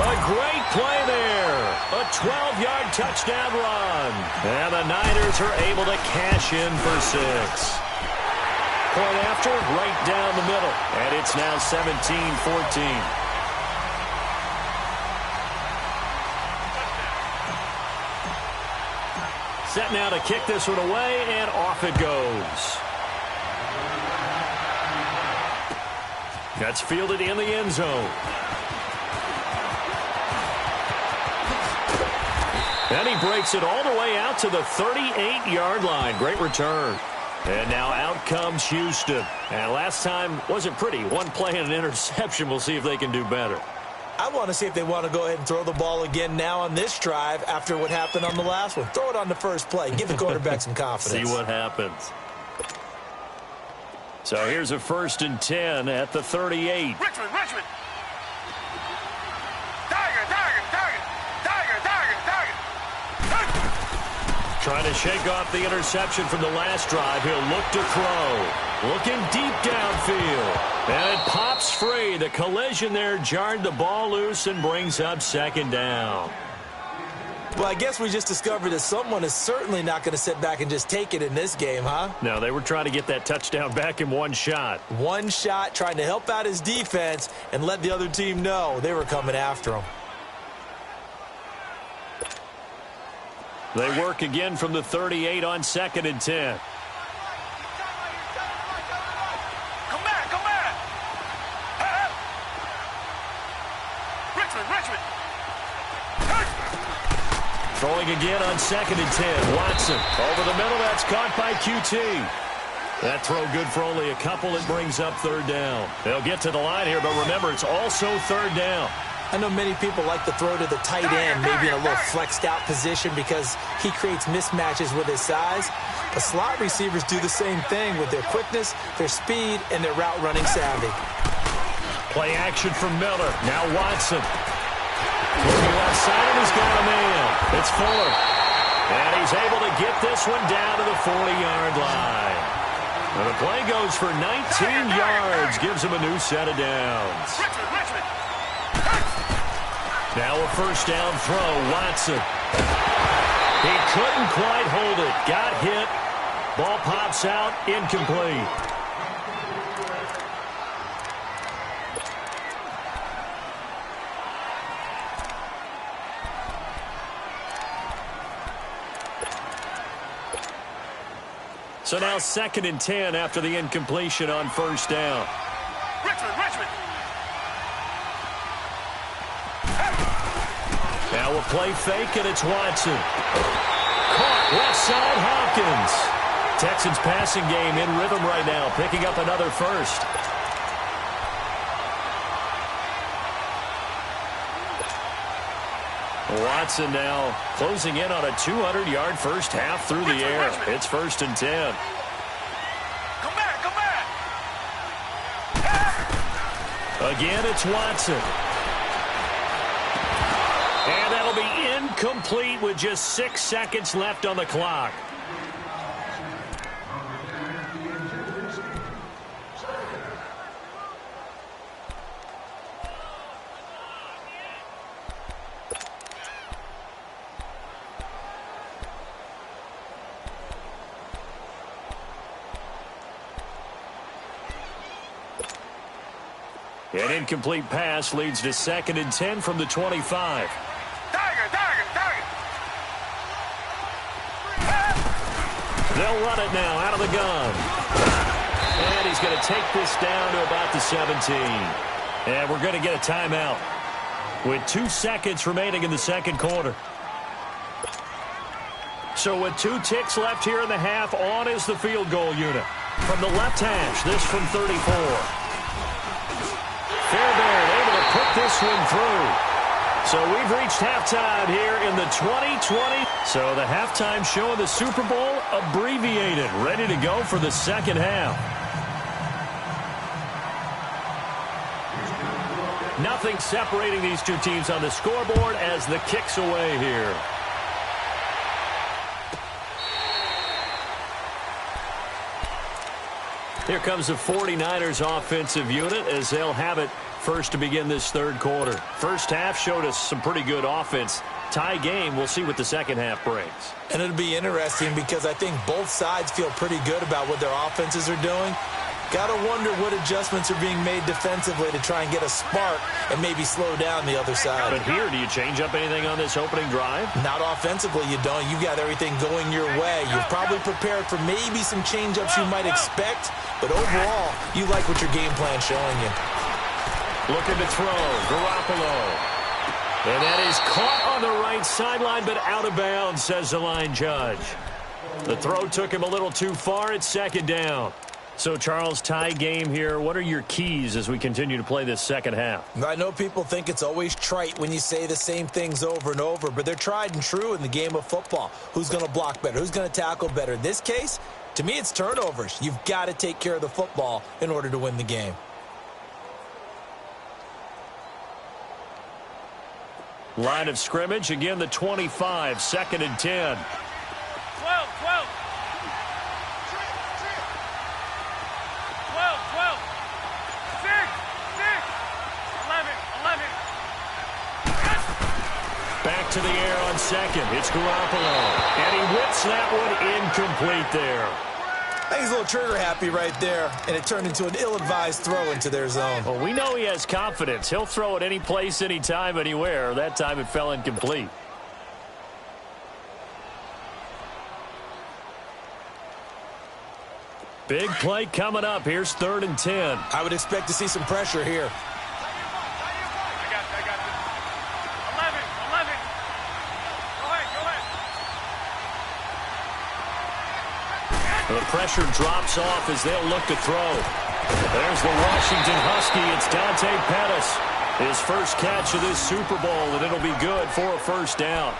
A great play there. A 12-yard touchdown run. And the Niners are able to cash in for 6. Point after, right down the middle. And it's now 17-14. Set now to kick this one away, and off it goes. That's fielded in the end zone. And he breaks it all the way out to the 38-yard line. Great return. And now out comes Houston. And last time wasn't pretty. One play and an interception. We'll see if they can do better. I want to see if they want to go ahead and throw the ball again now on this drive after what happened on the last one. Throw it on the first play. Give the quarterback some confidence. See what happens. So here's a 1st and 10 at the 38. Richmond. Trying to shake off the interception from the last drive. He'll look to throw. Looking deep downfield. And it pops free. The collision there jarred the ball loose and brings up 2nd down. Well, I guess we just discovered that someone is certainly not going to sit back and just take it in this game, huh? No, they were trying to get that touchdown back in one shot. One shot, trying to help out his defense and let the other team know they were coming after him. They work again from the 38 on 2nd and 10. Come back. Richmond. Throwing again on 2nd and 10. Watson over the middle. That's caught by QT. That throw good for only a couple. It brings up 3rd down. They'll get to the line here, but remember, it's also 3rd down. I know many people like to throw to the tight end, maybe in a little flexed out position because he creates mismatches with his size. But slot receivers do the same thing with their quickness, their speed, and their route running savvy. Play action from Miller. Now Watson. Looking left side, and he's got a man. It's Fuller. And he's able to get this one down to the 40-yard line. And the play goes for 19 yards. Gives him a new set of downs. Richmond. Now a 1st down throw, Watson. He couldn't quite hold it. Got hit. Ball pops out, incomplete. So now 2nd and 10 after the incompletion on first down. Richmond. Now we'll play fake, and it's Watson. Caught left side, Hopkins. Texans passing game in rhythm right now, picking up another first. Watson now closing in on a 200-yard first half through the air. It's 1st and 10. Come back. Again, it's Watson. And that'll be incomplete with just 6 seconds left on the clock. An incomplete pass leads to 2nd and 10 from the 25. Tiger. They'll run it now out of the gun. And he's going to take this down to about the 17. And we're going to get a timeout with 2 seconds remaining in the second quarter. So with 2 ticks left here in the half, on is the field goal unit. From the left hash, this from 34. Fairbairn able to put this one through. So we've reached halftime here in the 2020. So the halftime show of the Super Bowl abbreviated, ready to go for the second half. Nothing separating these two teams on the scoreboard as the kick's away here. Here comes the 49ers offensive unit as they'll have it first to begin this third quarter. First half showed us some pretty good offense. Tie game, we'll see what the second half brings. And it'll be interesting because I think both sides feel pretty good about what their offenses are doing. Got to wonder what adjustments are being made defensively to try and get a spark and maybe slow down the other side. But here, do you change up anything on this opening drive? Not offensively, you don't. You got everything going your way. You're probably prepared for maybe some change-ups you might expect, but overall, you like what your game plan's showing you. Looking to throw, Garoppolo. And that is caught on the right sideline, but out of bounds, says the line judge. The throw took him a little too far. It's 2nd down. So, Charles, tie game here. What are your keys as we continue to play this second half? I know people think it's always trite when you say the same things over and over, but they're tried and true in the game of football. Who's going to block better? Who's going to tackle better? In this case, to me, it's turnovers. You've got to take care of the football in order to win the game. Line of scrimmage, again, the 25, 2nd and 10. 12. 11. Back to the air on 2nd. It's Garoppolo. And he whips that one incomplete there. I think he's a little trigger happy right there, and it turned into an ill-advised throw into their zone. Well, we know he has confidence. He'll throw it any place, anytime, anywhere. That time it fell incomplete. Big play coming up. Here's 3rd and 10. I would expect to see some pressure here. I got this. 11. Go ahead. The pressure drops off as they'll look to throw. There's the Washington Husky. It's Dante Pettis. His first catch of this Super Bowl, and it'll be good for a first down.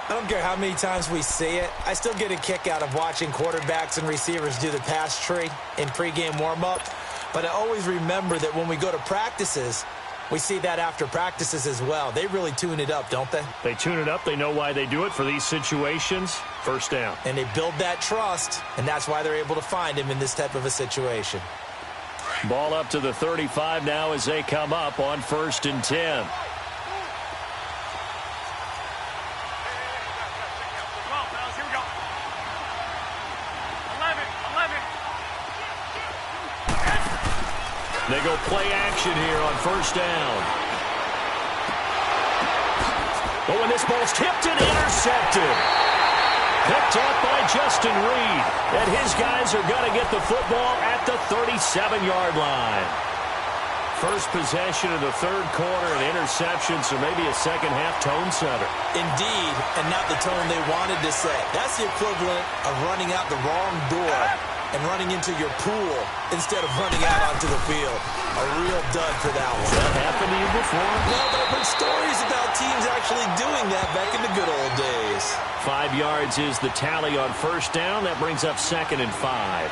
I don't care how many times we see it. I still get a kick out of watching quarterbacks and receivers do the pass tree in pregame warm-up. But I always remember that when we go to practices, we see that after practices as well. They really tune it up, don't they? They tune it up. They know why they do it for these situations. First down. And they build that trust, and that's why they're able to find him in this type of a situation. Ball up to the 35 now as they come up on 1st and 10. They go play action here on 1st down. But when this ball's tipped and intercepted. Picked up by Justin Reed. And his guys are going to get the football at the 37-yard line. First possession of the third quarter, an interception, so maybe a second-half tone setter. Indeed, and not the tone they wanted to set. That's the equivalent of running out the wrong door and running into your pool instead of running out onto the field. A real dud for that one. That happened to you before? Well, there have been stories about teams actually doing that back in the good old days. 5 yards is the tally on first down. That brings up 2nd and 5.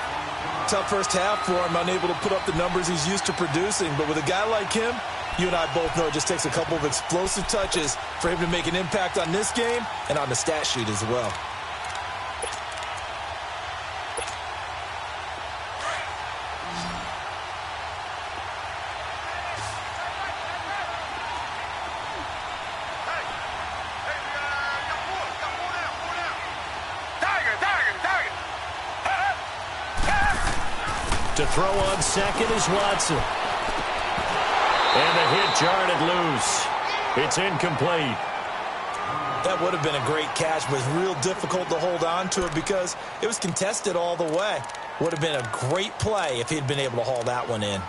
Tough first half for him, unable to put up the numbers he's used to producing. But with a guy like him, you and I both know it just takes a couple of explosive touches for him to make an impact on this game and on the stat sheet as well. To throw on second is Watson. And the hit jarred it loose. It's incomplete. That would have been a great catch, but it's real difficult to hold on to it because it was contested all the way. Would have been a great play if he'd been able to haul that one in.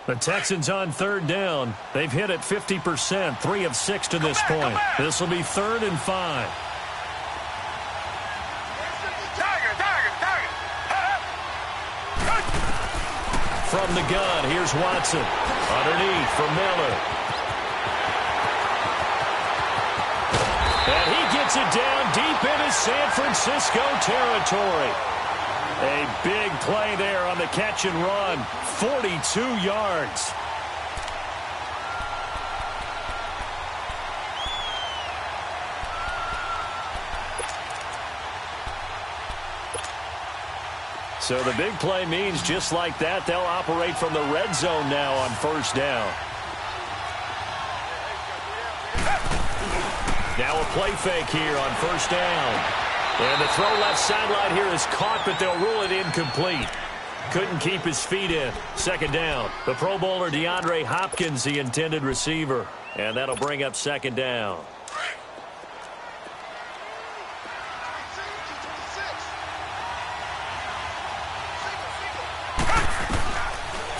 The Texans on third down. They've hit it 50%, 3 of 6 to this point. This will be 3rd and 5. From the gun, here's Watson. Underneath for Miller. And he gets it down deep into San Francisco territory. A big play there on the catch and run. 42 yards. So the big play means just like that, they'll operate from the red zone now on first down. Now a play fake here on first down. And the throw left sideline here is caught, but they'll rule it incomplete. Couldn't keep his feet in. 2nd down. The Pro Bowler DeAndre Hopkins, the intended receiver. And that'll bring up 2nd down.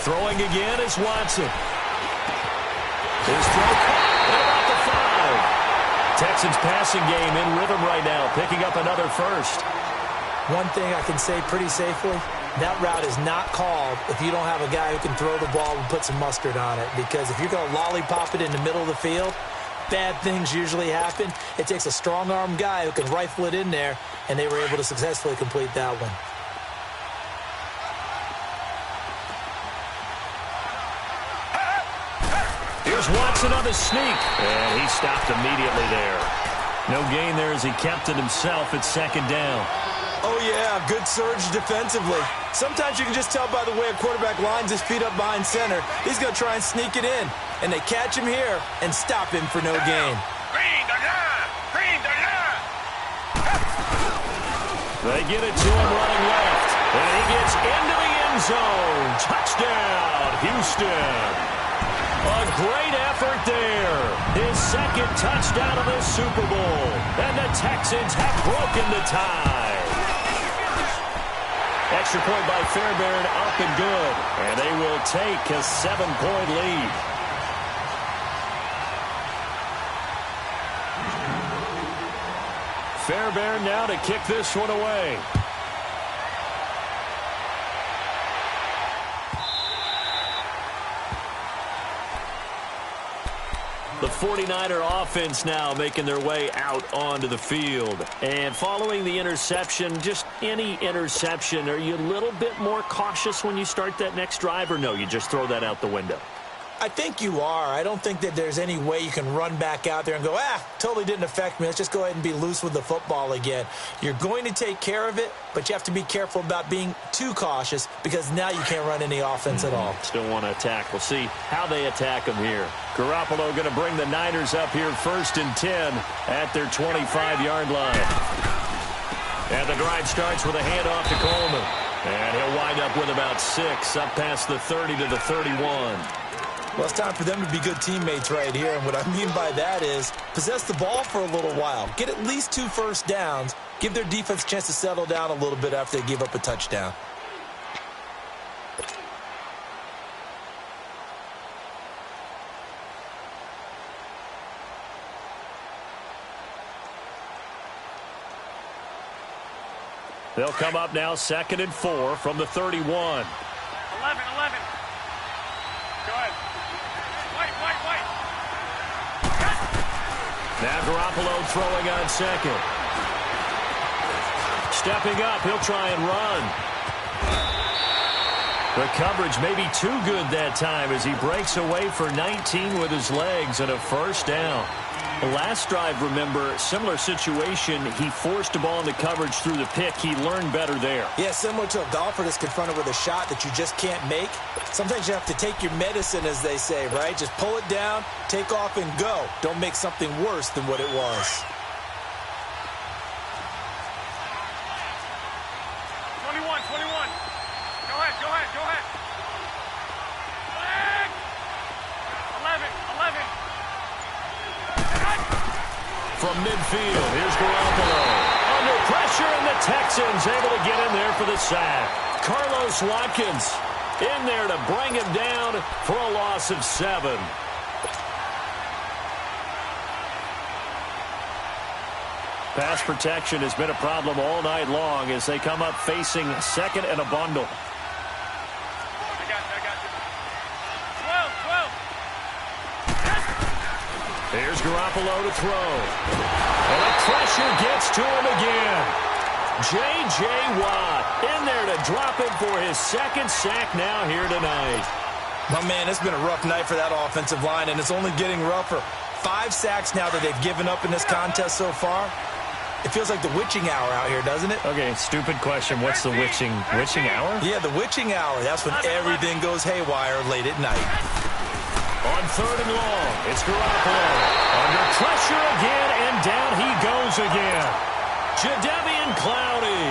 Throwing again is Watson. His throw caught at about the 5. Texans passing game in rhythm right now, picking up another first. One thing I can say pretty safely, that route is not called if you don't have a guy who can throw the ball and put some mustard on it. Because if you're going to lollipop it in the middle of the field, bad things usually happen. It takes a strong-arm guy who can rifle it in there, and they were able to successfully complete that one. Here's Watson on the sneak, and he stopped immediately there. No gain there as he kept it himself at 2nd down. Oh, yeah, good surge defensively. Sometimes you can just tell by the way a quarterback lines his feet up behind center. He's going to try and sneak it in, and they catch him here and stop him for no gain. They get it to him running left, and he gets into the end zone. Touchdown, Houston. A great effort there. His 2nd touchdown of the Super Bowl. And the Texans have broken the tie. Extra point by Fairbairn, up and good. And they will take a 7-point lead. Fairbairn now to kick this one away. The 49er offense now making their way out onto the field. And following the interception, just any interception, are you a little bit more cautious when you start that next drive, or no, you just throw that out the window? I think you are. I don't think that there's any way you can run back out there and go, totally didn't affect me. Let's just go ahead and be loose with the football again. You're going to take care of it, but you have to be careful about being too cautious because now you can't run any offense at all. Still want to attack. We'll see how they attack them here. Garoppolo going to bring the Niners up here 1st and 10 at their 25-yard line. And the drive starts with a handoff to Coleman. And he'll wind up with about 6 up past the 30 to the 31. Well, it's time for them to be good teammates right here. And what I mean by that is possess the ball for a little while. Get at least 2 first downs. Give their defense a chance to settle down a little bit after they give up a touchdown. They'll come up now 2nd and 4 from the 31. 11. Go ahead. White. Now Garoppolo throwing on 2nd. Stepping up, he'll try and run. The coverage may be too good that time as he breaks away for 19 with his legs and a 1st down. Last drive, remember, similar situation. He forced the ball into coverage through the pick. He learned better there. Yeah, similar to a golfer that's confronted with a shot that you just can't make. Sometimes you have to take your medicine, as they say, right? Just pull it down, take off, and go. Don't make something worse than what it was. 21. Go ahead. 11. From midfield, here's Garoppolo. Under pressure, and the Texans able to get in there for the sack. Carlos Watkins in there to bring him down for a loss of 7. Pass protection has been a problem all night long as they come up facing 2nd and a bundle. I got you. 12. Here's Garoppolo to throw. And the pressure gets to him again. J.J. Watt in there to drop him for his 2nd sack now here tonight. My man, it's been a rough night for that offensive line, and it's only getting rougher. 5 sacks now that they've given up in this contest so far. It feels like the witching hour out here, doesn't it? Okay, stupid question. What's the witching hour? Yeah, the witching hour. That's when everything goes haywire late at night. On 3rd and long, it's Garoppolo. Under pressure again, and down he goes again. Jadeveon Clowney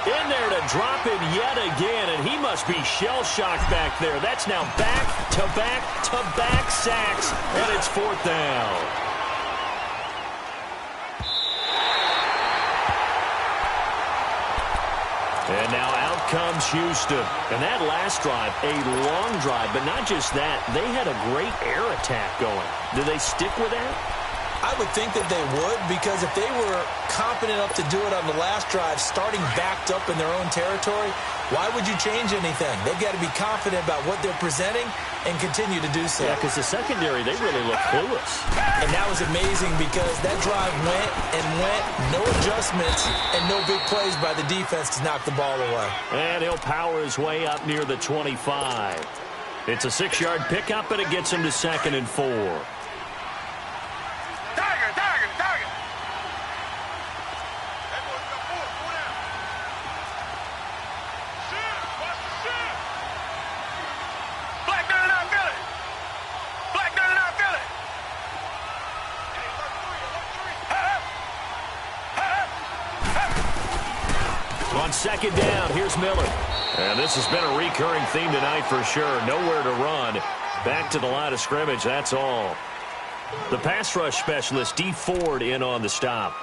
in there to drop him yet again, and he must be shell-shocked back there. That's now back-to-back-to-back sacks, and it's 4th down. And now out comes Houston. And that last drive, a long drive, but not just that. They had a great air attack going. Do they stick with that? I would think that they would, because if they were confident enough to do it on the last drive, starting backed up in their own territory, why would you change anything? They've got to be confident about what they're presenting and continue to do so. Yeah, because the secondary, they really look clueless. And that was amazing because that drive went and went, no adjustments, and no big plays by the defense to knock the ball away. And he'll power his way up near the 25. It's a 6-yard pickup, and it gets him to 2nd and 4. On 2nd down, here's Miller. And this has been a recurring theme tonight for sure. Nowhere to run. Back to the line of scrimmage, that's all. The pass rush specialist, D. Ford, in on the stop.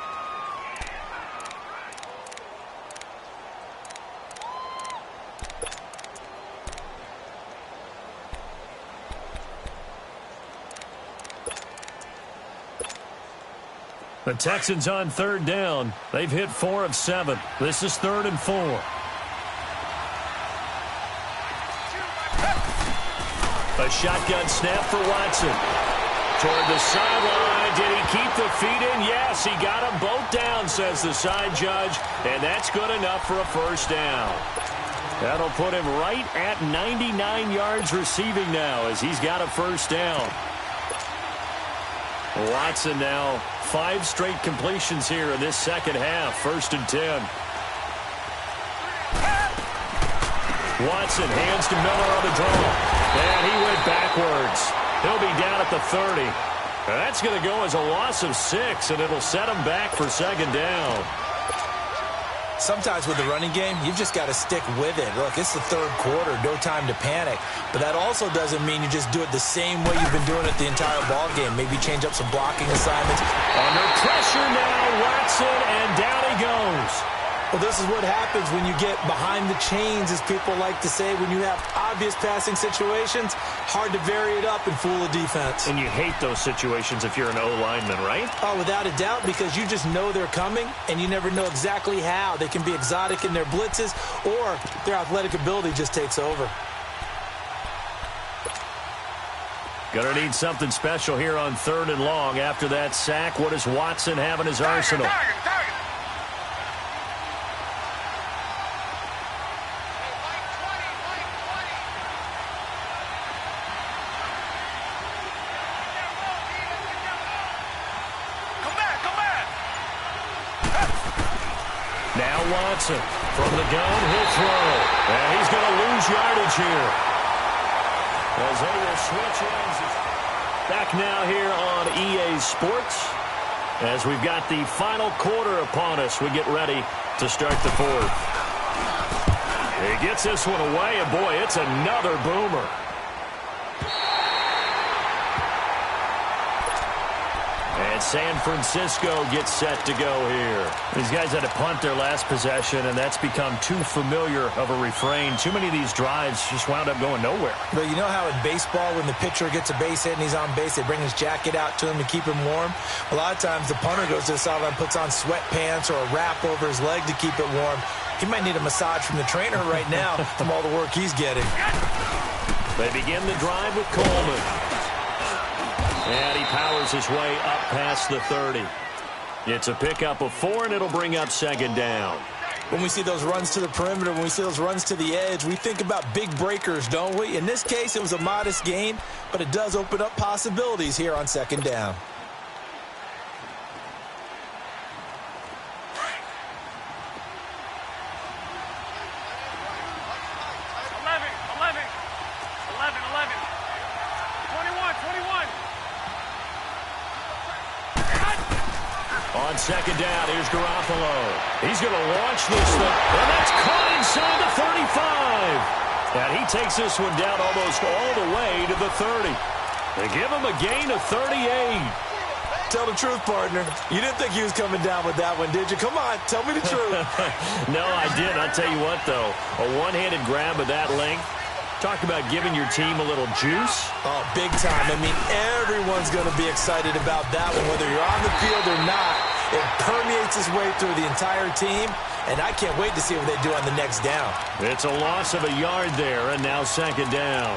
The Texans on 3rd down. They've hit 4 of 7. This is 3rd and 4. A shotgun snap for Watson. Toward the sideline. Did he keep the feet in? Yes, he got them both down, says the side judge. And that's good enough for a 1st down. That'll put him right at 99 yards receiving now as he's got a first down. Watson now 5 straight completions here in this second half. 1st and 10. Watson hands to Miller on the draw. And he went backwards. He'll be down at the 30. That's going to go as a loss of 6, and it'll set him back for 2nd down. Sometimes with the running game, you've just got to stick with it. Look, it's the 3rd quarter, no time to panic. But that also doesn't mean you just do it the same way you've been doing it the entire ball game. Maybe change up some blocking assignments. Under pressure now, Watson, and down he goes. Well, this is what happens when you get behind the chains, as people like to say. When you have obvious passing situations, hard to vary it up and fool a defense. And you hate those situations if you're an O-lineman, right? Oh, without a doubt, because you just know they're coming, and you never know exactly how. They can be exotic in their blitzes, or their athletic ability just takes over. Gonna need something special here on 3rd and long. After that sack, what does Watson have in his arsenal? Now Watson from the gun, he'll throw. And he's going to lose yardage here. As they will switch ends. Back now here on EA Sports. As we've got the final quarter upon us, we get ready to start the 4th. He gets this one away, and boy, it's another boomer. And San Francisco gets set to go here. These guys had to punt their last possession, and that's become too familiar of a refrain. Too many of these drives just wound up going nowhere. But you know how in baseball, when the pitcher gets a base hit and he's on base, they bring his jacket out to him to keep him warm? A lot of times the punter goes to the sideline, puts on sweatpants or a wrap over his leg to keep it warm. He might need a massage from the trainer right now from all the work he's getting. They begin the drive with Coleman. And he powers his way up past the 30. It's a pickup of 4, and it'll bring up 2nd down. When we see those runs to the perimeter, when we see those runs to the edge, we think about big breakers, don't we? In this case, it was a modest gain, but it does open up possibilities here on 2nd down. On 2nd down, here's Garoppolo. He's going to launch this thing, and that's caught inside the 35. And he takes this one down almost all the way to the 30. They give him a gain of 38. Tell the truth, partner. You didn't think he was coming down with that one, did you? Come on, tell me the truth. No, I didn't. I'll tell you what, though. A one-handed grab of that length. Talk about giving your team a little juice. Oh, big time. I mean, everyone's going to be excited about that one, whether you're on the field or not. It permeates its way through the entire team, and I can't wait to see what they do on the next down. It's a loss of a yard there, and now 2nd down.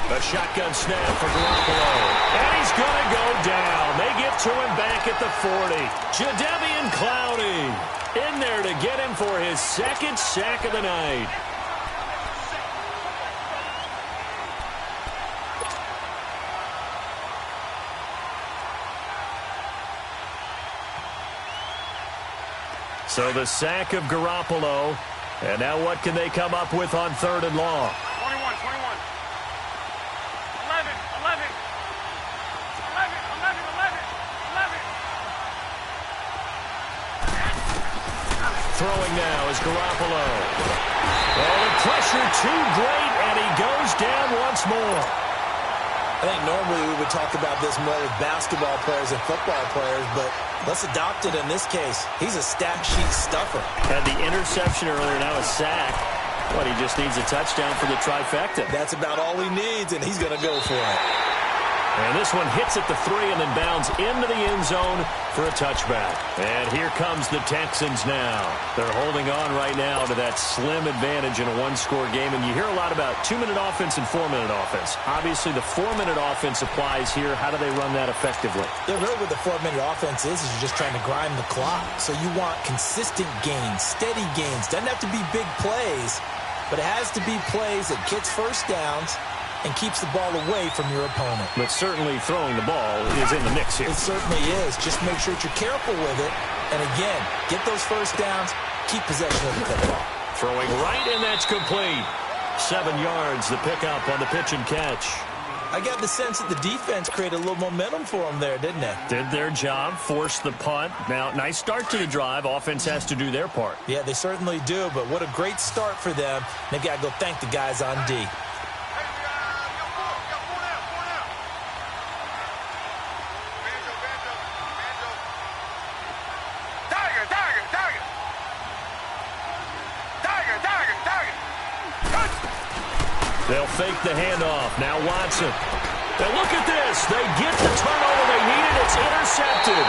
A shotgun snap for Garoppolo. And he's going to go down. They get to him back at the 40. Jadeveon Clowney in there to get him for his 2nd sack of the night. So the sack of Garoppolo. And now what can they come up with on 3rd and long? 21. 11. Throwing now is Garoppolo. Oh, the pressure too great, and he goes down once more. I think normally we would talk about this more with basketball players and football players, but let's adopt it in this case. He's a stat sheet stuffer. Had the interception earlier, now a sack. But he just needs a touchdown for the trifecta. That's about all he needs, and he's going to go for it. And this one hits at the 3 and then bounds into the end zone for a touchback. And here comes the Texans now. They're holding on right now to that slim advantage in a one-score game. And you hear a lot about 2-minute offense and 4-minute offense. Obviously, the 4-minute offense applies here. How do they run that effectively? Yeah, really what the 4-minute offense is you're just trying to grind the clock. So you want consistent gains, steady gains. Doesn't have to be big plays, but it has to be plays that gets first downs and keeps the ball away from your opponent. But certainly throwing the ball is in the mix here. It certainly is. Just make sure that you're careful with it. And again, get those first downs, keep possession of the football. Throwing right, and that's complete. 7 yards, the pickup on the pitch and catch. I got the sense that the defense created a little momentum for them there, didn't they? Did their job, forced the punt. Now, nice start to the drive. Offense has to do their part. Yeah, they certainly do, but what a great start for them. They've got to go thank the guys on D. They'll fake the handoff. Now Watson. Now look at this. They get the turnover they needed. It's intercepted.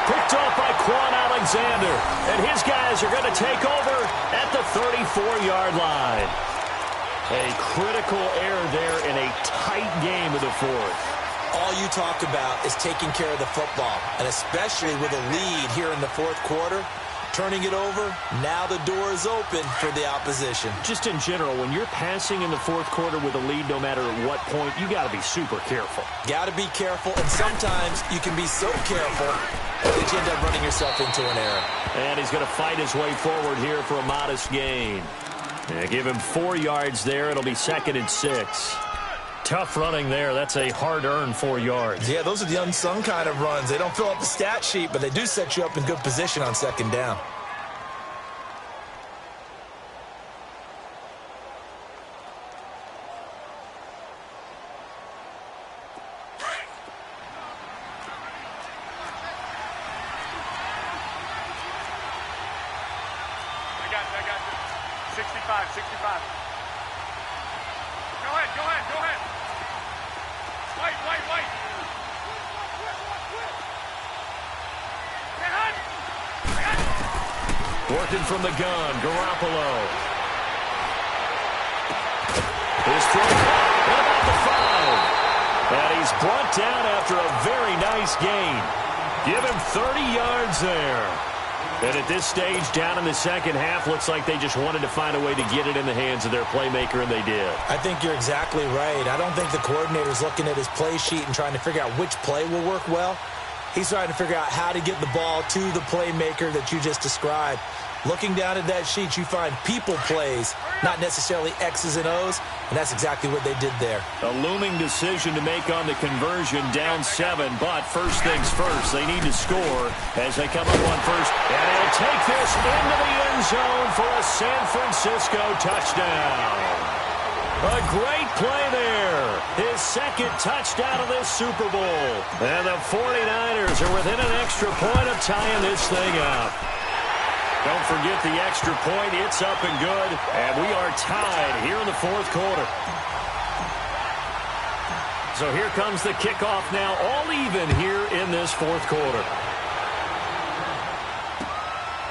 Picked off by Quan Alexander. And his guys are going to take over at the 34-yard line. A critical error there in a tight game of the fourth. All you talk about is taking care of the football, and especially with a lead here in the fourth quarter. Turning it over, now the door is open for the opposition. Just in general, when you're passing in the fourth quarter with a lead, no matter at what point, you got to be super careful. Got to be careful, and sometimes you can be so careful that you end up running yourself into an error. And he's going to fight his way forward here for a modest gain. Yeah, give him 4 yards there. It'll be 2nd and 6. Tough running there. That's a hard-earned 4 yards. Yeah, those are the unsung kind of runs. They don't fill up the stat sheet, but they do set you up in good position on 2nd down. I got you. 65. Go ahead. Wait. Working from the gun, Garoppolo. His throw at about the 5. And he's brought down after a very nice gain. Give him 30 yards there. And at this stage, down in the second half, looks like they just wanted to find a way to get it in the hands of their playmaker, and they did. I think you're exactly right. I don't think the coordinator's looking at his play sheet and trying to figure out which play will work well. He's trying to figure out how to get the ball to the playmaker that you just described. Looking down at that sheet, you find people plays, not necessarily X's and O's, and that's exactly what they did there. A looming decision to make on the conversion, down 7, but first things first, they need to score as they come up on first. And he'll take this into the end zone for a San Francisco touchdown. A great play there. His 2nd touchdown of this Super Bowl. And the 49ers are within an extra point of tying this thing up. Don't forget the extra point. It's up and good. And we are tied here in the fourth quarter. So here comes the kickoff now, all even here in this fourth quarter.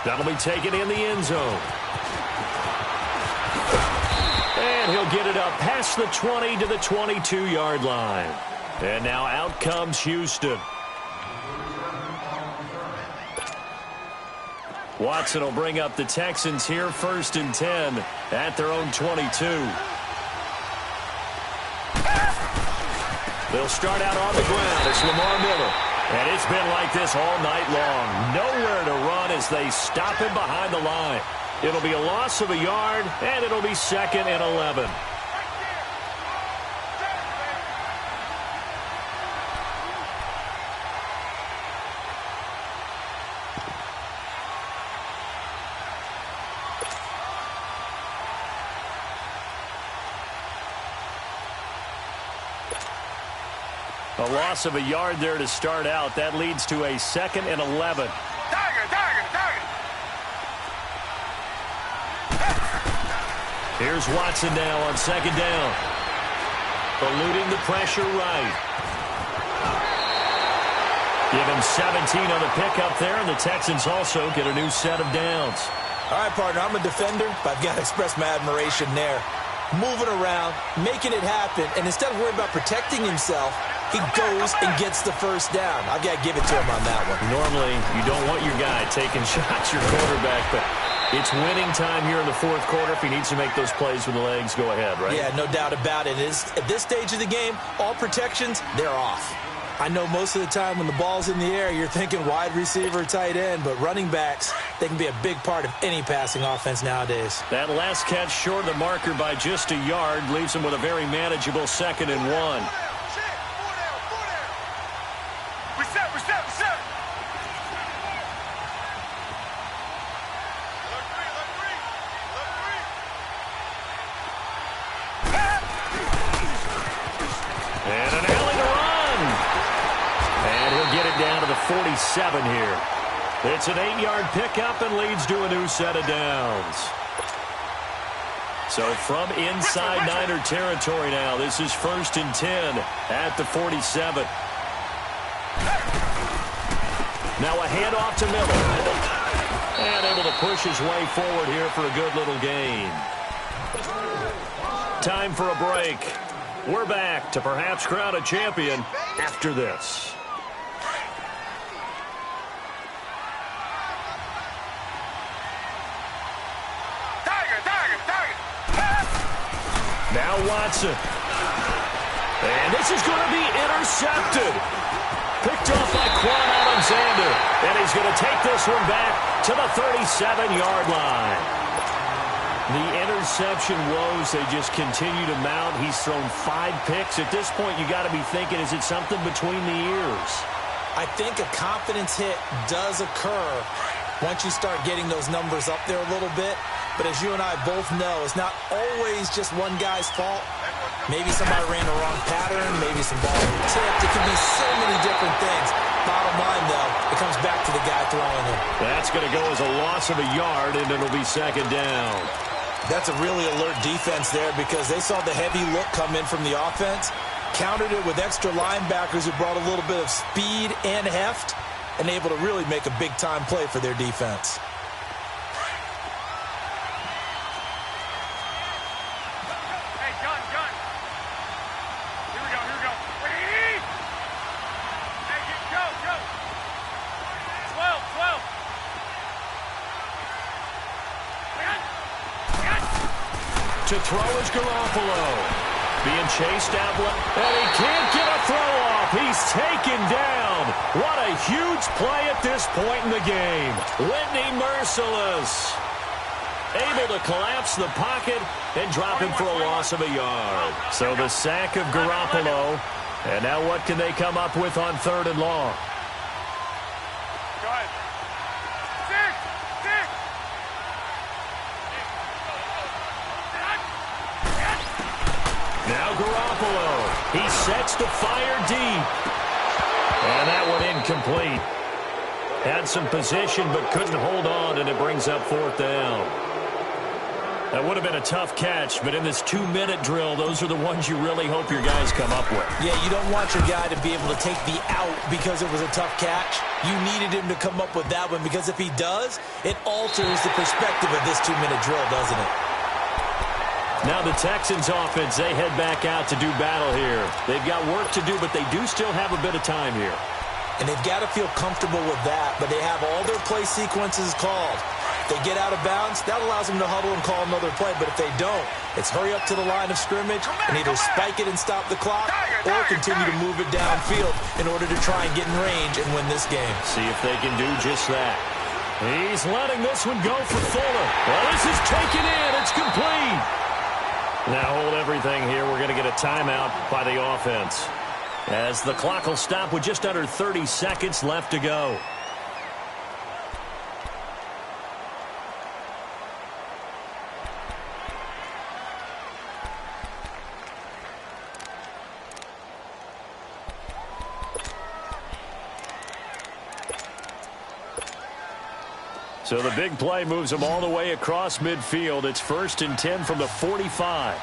That'll be taken in the end zone. And he'll get it up past the 20 to the 22-yard line. And now out comes Houston. Watson will bring up the Texans here 1st and 10 at their own 22. They'll start out on the ground. It's Lamar Miller. And it's been like this all night long. Nowhere to run as they stop him behind the line. It'll be a loss of a yard, and it'll be 2nd and 11. A loss of a yard there to start out. That leads to a 2nd and 11. Here's Watson now on 2nd down. eluding the pressure right. Give him 17 on the pickup there, and the Texans also get a new set of downs. All right, partner, I'm a defender, but I've got to express my admiration there. Moving around, making it happen, and instead of worrying about protecting himself, he goes and gets the first down. I've got to give it to him on that one. Normally, you don't want your guy taking shots, your quarterback, but it's winning time here in the fourth quarter. If he needs to make those plays with the legs, go ahead, right? Yeah, no doubt about it. At this stage of the game, all protections, they're off. I know most of the time when the ball's in the air, you're thinking wide receiver, tight end, but running backs, they can be a big part of any passing offense nowadays. That last catch short of the marker by just a yard leaves him with a very manageable 2nd and 1. And an alley to run. And he'll get it down to the 47 here. It's an 8-yard pickup and leads to a new set of downs. So from inside Niner territory now, this is 1st and 10 at the 47. Now a handoff to Miller. And able to push his way forward here for a good little gain. Time for a break. We're back to perhaps crown a champion after this. Now Watson. And this is going to be intercepted. Picked off by Quan Alexander. And he's going to take this one back to the 37-yard line. The interception woes, they just continue to mount. He's thrown 5 picks. At this point, you got to be thinking, is it something between the ears? I think a confidence hit does occur once you start getting those numbers up there a little bit. But as you and I both know, it's not always just one guy's fault. Maybe somebody ran the wrong pattern. Maybe some ball tipped. It can be so many different things. Bottom line, though, it comes back to the guy throwing it. That's going to go as a loss of a yard, and it'll be 2nd down. That's a really alert defense there because they saw the heavy look come in from the offense, countered it with extra linebackers who brought a little bit of speed and heft, and able to really make a big-time play for their defense. To throw is Garoppolo. Being chased out, and he can't get a throw off. He's taken down. What a huge play at this point in the game. Whitney merciless. Able to collapse the pocket and drop him for a loss of a yard. So the sack of Garoppolo. And now what can they come up with on 3rd and long? Now Garoppolo. He sets to fire deep. And that one incomplete. Had some position but couldn't hold on, and it brings up 4th down. That would have been a tough catch, but in this 2-minute drill, those are the ones you really hope your guys come up with. Yeah, you don't want your guy to be able to take the out because it was a tough catch. You needed him to come up with that one because if he does, it alters the perspective of this 2-minute drill, doesn't it? Now the Texans offense, they head back out to do battle here. They've got work to do, but they do still have a bit of time here. And they've got to feel comfortable with that, but they have all their play sequences called. If they get out of bounds, that allows them to huddle and call another play, but if they don't, it's hurry up to the line of scrimmage and either spike it and stop the clock or continue to move it downfield in order to try and get in range and win this game. See if they can do just that. He's letting this one go for Fuller. Well, this is taken in. It's complete. Now hold everything here. We're going to get a timeout by the offense, as the clock will stop with just under 30 seconds left to go. So the big play moves them all the way across midfield. It's 1st and 10 from the 45.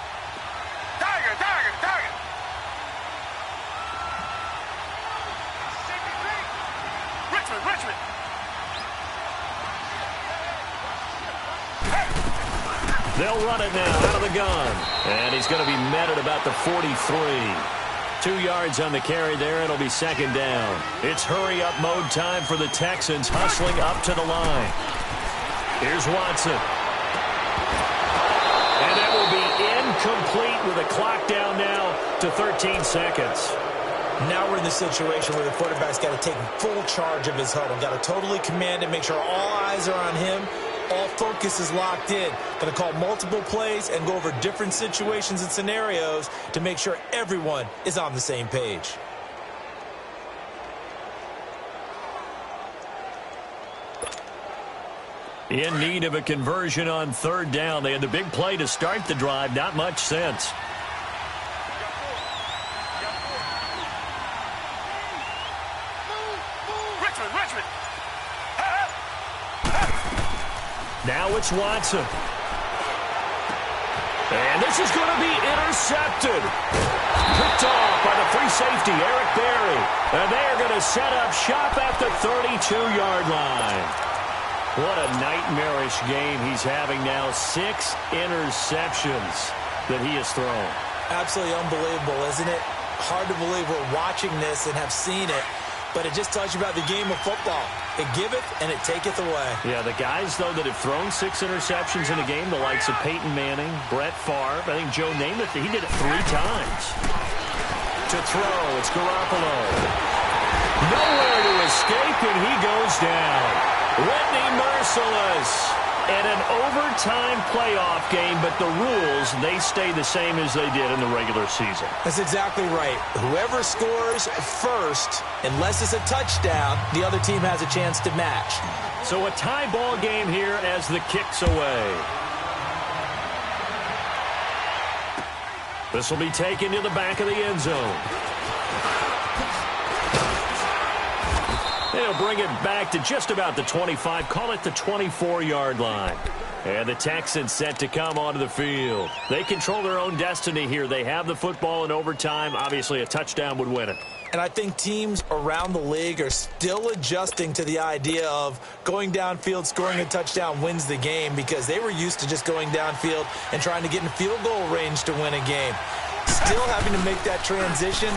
Richmond. They'll run it now out of the gun. And he's going to be met at about the 43. 2 yards on the carry there. It'll be second down. It's hurry-up mode time for the Texans, hustling up to the line. Here's Watson. And that will be incomplete with a clock down now to 13 seconds. Now we're in the situation where the quarterback's got to take full charge of his huddle. Got to totally command it, make sure all eyes are on him. All focus is locked in. Going to call multiple plays and go over different situations and scenarios to make sure everyone is on the same page. In need of a conversion on third down. They had the big play to start the drive. Not much sense. Richmond. Now it's Watson. And this is going to be intercepted. Picked off by the free safety, Eric Berry. And they are going to set up shop at the 32-yard line. What a nightmarish game he's having now. 6 interceptions that he has thrown. Absolutely unbelievable, isn't it? Hard to believe we're watching this and have seen it. But it just tells you about the game of football. It giveth and it taketh away. Yeah, the guys, though, that have thrown 6 interceptions in a game, the likes of Peyton Manning, Brett Favre, I think Joe Namath, he did it 3 times. To throw, it's Garoppolo. Nowhere to escape, and he goes down. Whitney merciless. And an overtime playoff game, but the rules, they stay the same as they did in the regular season. That's exactly right. Whoever scores first, unless it's a touchdown, the other team has a chance to match. So a tie ball game here as the kick's away. This will be taken to the back of the end zone. They'll bring it back to just about the 25, call it the 24-yard line. And the Texans set to come onto the field. They control their own destiny here. They have the football in overtime. Obviously, a touchdown would win it. And I think teams around the league are still adjusting to the idea of going downfield, scoring a touchdown wins the game, because they were used to just going downfield and trying to get in field goal range to win a game. Still having to make that transition.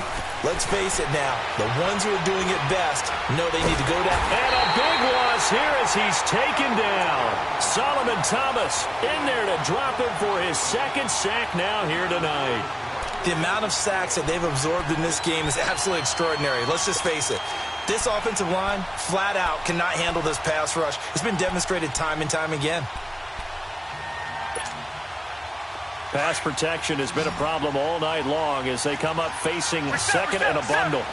Let's face it now, the ones who are doing it best know they need to go down. And a big loss here as he's taken down. Solomon Thomas in there to drop him for his 2nd sack now here tonight. The amount of sacks that they've absorbed in this game is absolutely extraordinary. Let's just face it. This offensive line, flat out, cannot handle this pass rush. It's been demonstrated time and time again. Pass protection has been a problem all night long as they come up facing second and a bundle.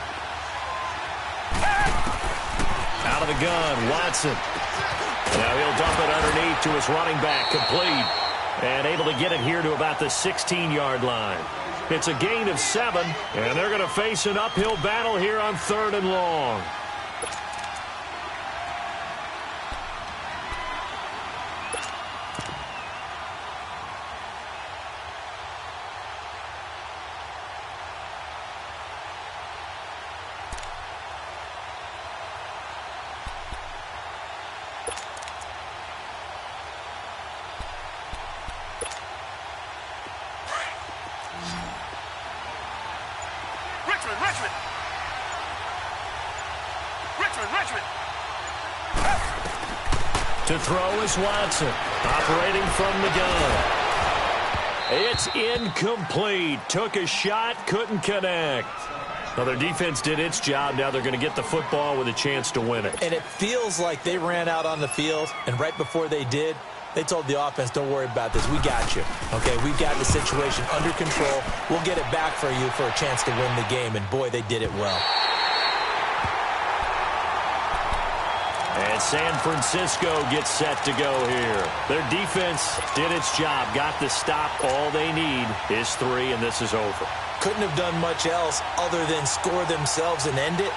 Out of the gun, Watson. Now he'll dump it underneath to his running back, complete. And able to get it here to about the 16-yard line. It's a gain of 7, and they're going to face an uphill battle here on 3rd and long. Richmond. To throw is Watson, operating from the gun. It's incomplete. Took a shot, couldn't connect. Well, their defense did its job. Now they're going to get the football with a chance to win it. And it feels like they ran out on the field, and right before they did, they told the offense, don't worry about this. We got you. Okay, we've got the situation under control. We'll get it back for you for a chance to win the game. And, boy, they did it well. And San Francisco gets set to go here. Their defense did its job, got the stop. All they need is 3, and this is over. Couldn't have done much else other than score themselves and end it.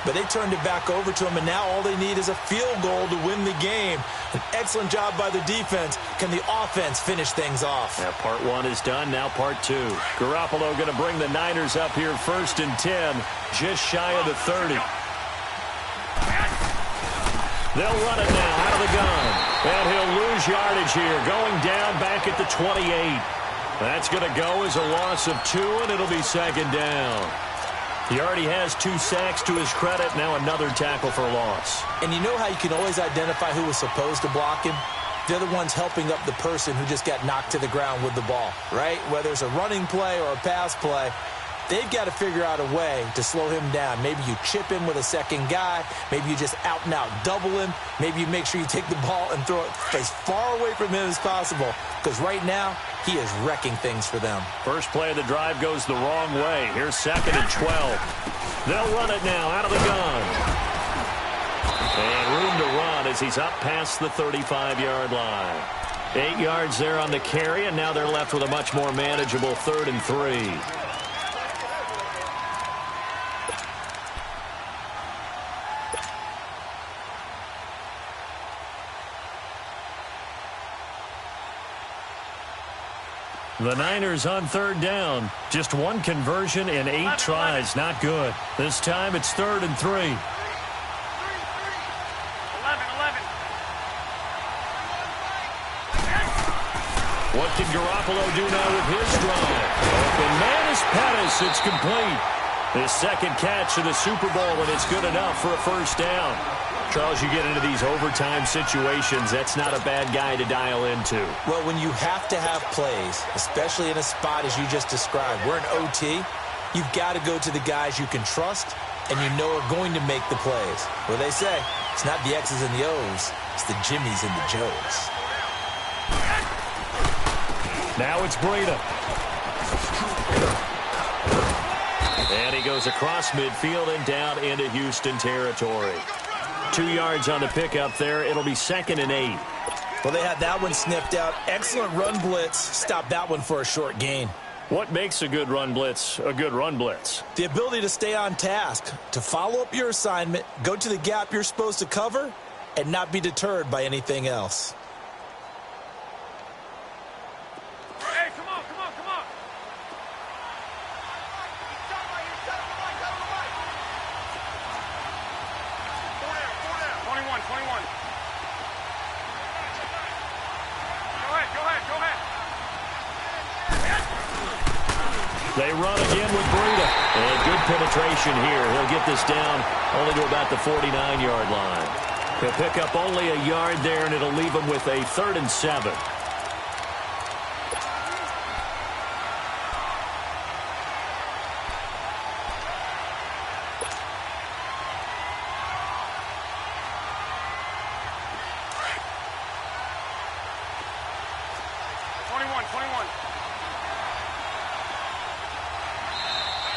But they turned it back over to them, and now all they need is a field goal to win the game. An excellent job by the defense. Can the offense finish things off? Now, part 1 is done. Now part 2. Garoppolo going to bring the Niners up here 1st and 10, just shy of the 30. They'll run it now out of the gun. And he'll lose yardage here, going down back at the 28. That's going to go as a loss of 2, and it'll be second down. He already has 2 sacks to his credit. Now another tackle for loss. And you know how you can always identify who was supposed to block him? They're the ones helping up the person who just got knocked to the ground with the ball, right? Whether it's a running play or a pass play, they've got to figure out a way to slow him down. Maybe you chip him with a second guy. Maybe you just out-and-out double him. Maybe you make sure you take the ball and throw it as far away from him as possible. Because right now, he is wrecking things for them. First play of the drive goes the wrong way. Here's 2nd and 12. They'll run it now out of the gun. And room to run as he's up past the 35-yard line. 8 yards there on the carry, and now they're left with a much more manageable 3rd and 3. The Niners on 3rd down. Just 1 conversion in 8 tries. Not good. This time it's 3rd and 3. 11. What can Garoppolo do now with his drive? Open man is Pettis. It's complete. His 2nd catch of the Super Bowl, and it's good enough for a first down. Charles, you get into these overtime situations, that's not a bad guy to dial into. Well, when you have to have plays, especially in a spot as you just described, we're in OT, you've got to go to the guys you can trust and you know are going to make the plays. Well, they say it's not the X's and the O's, it's the Jimmies and the Joes. Now it's Breida. And he goes across midfield and down into Houston territory. 2 yards on the pickup there. It'll be 2nd and 8. Well, they had that one sniffed out. Excellent run blitz. Stop that one for a short gain. What makes a good run blitz a good run blitz? The ability to stay on task, to follow up your assignment, go to the gap you're supposed to cover, and not be deterred by anything else. Hey, come on. 21. Go ahead. They run again with Breida. And good penetration here. He'll get this down only to about the 49-yard line. He'll pick up only a yard there, and it'll leave him with a 3rd and 7.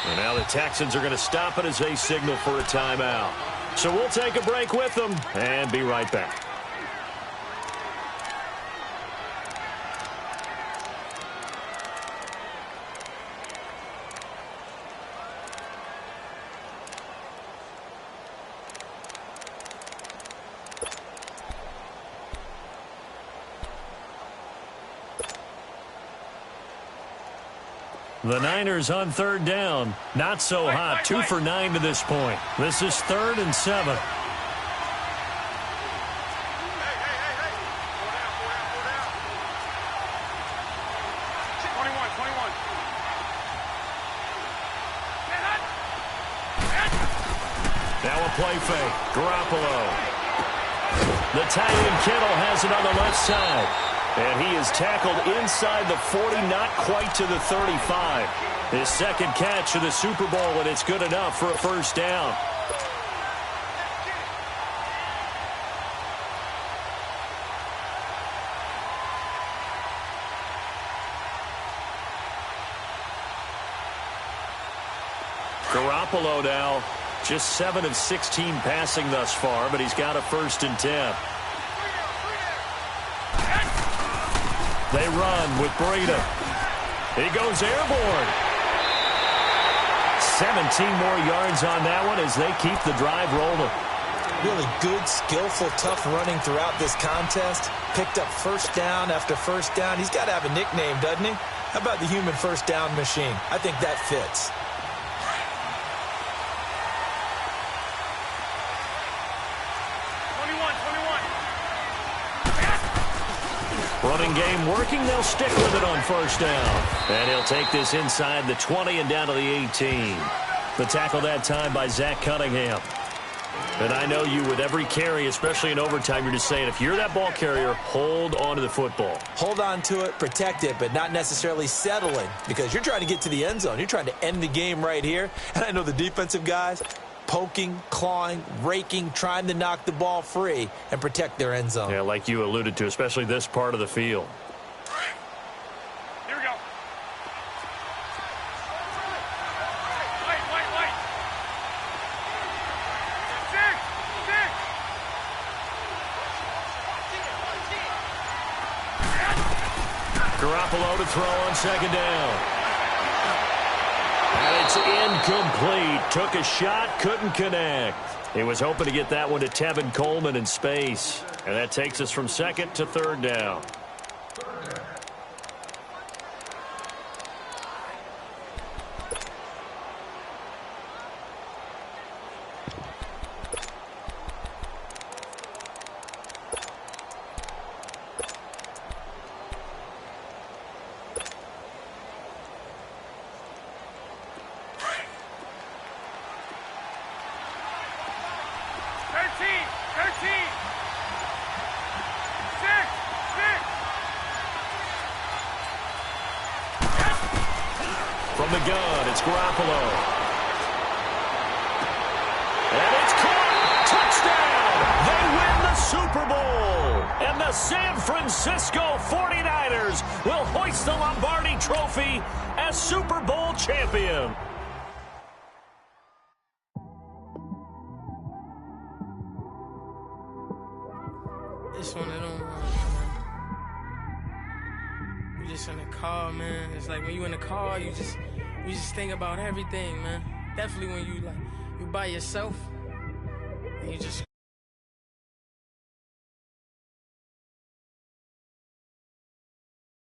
And now the Texans are going to stop it as they signal for a timeout. So we'll take a break with them and be right back. The Niners on 3rd down. Not so hot. 2 for 9 to this point. This is 3rd and 7. Hey. 21. Now a play fake. Garoppolo. The tight end Kittle has it on the left side. And he is tackled inside the 40, not quite to the 35. His 2nd catch of the Super Bowl, and it's good enough for a first down. Garoppolo now, just 7 of 16 passing thus far, but he's got a 1st and 10. They run with Breida. He goes airborne. 17 more yards on that one as they keep the drive rolling. Really good, skillful, tough running throughout this contest. Picked up first down after first down. He's got to have a nickname, doesn't he? How about the human first down machine? I think that fits. Running game working. They'll stick with it on first down. And he'll take this inside the 20 and down to the 18. The tackle that time by Zach Cunningham. And I know you, with every carry, especially in overtime, you're just saying, if you're that ball carrier, hold on to the football. Hold on to it, protect it, but not necessarily settling, because you're trying to get to the end zone. You're trying to end the game right here. And I know the defensive guys poking, clawing, raking, trying to knock the ball free and protect their end zone. Yeah, like you alluded to, especially this part of the field. Here we go. Wait. Six. Garoppolo to throw on second down. And it's incomplete. Took a shot, couldn't connect. He was hoping to get that one to Tevin Coleman in space. And that takes us from second to third down. From the gun, it's Garoppolo. And it's caught. Touchdown! They win the Super Bowl. And the San Francisco 49ers will hoist the Lombardi Trophy as Super Bowl champion. It's one of them you just in the car, man. It's like when you in the car, you just think about everything, man. Definitely when you by yourself and you just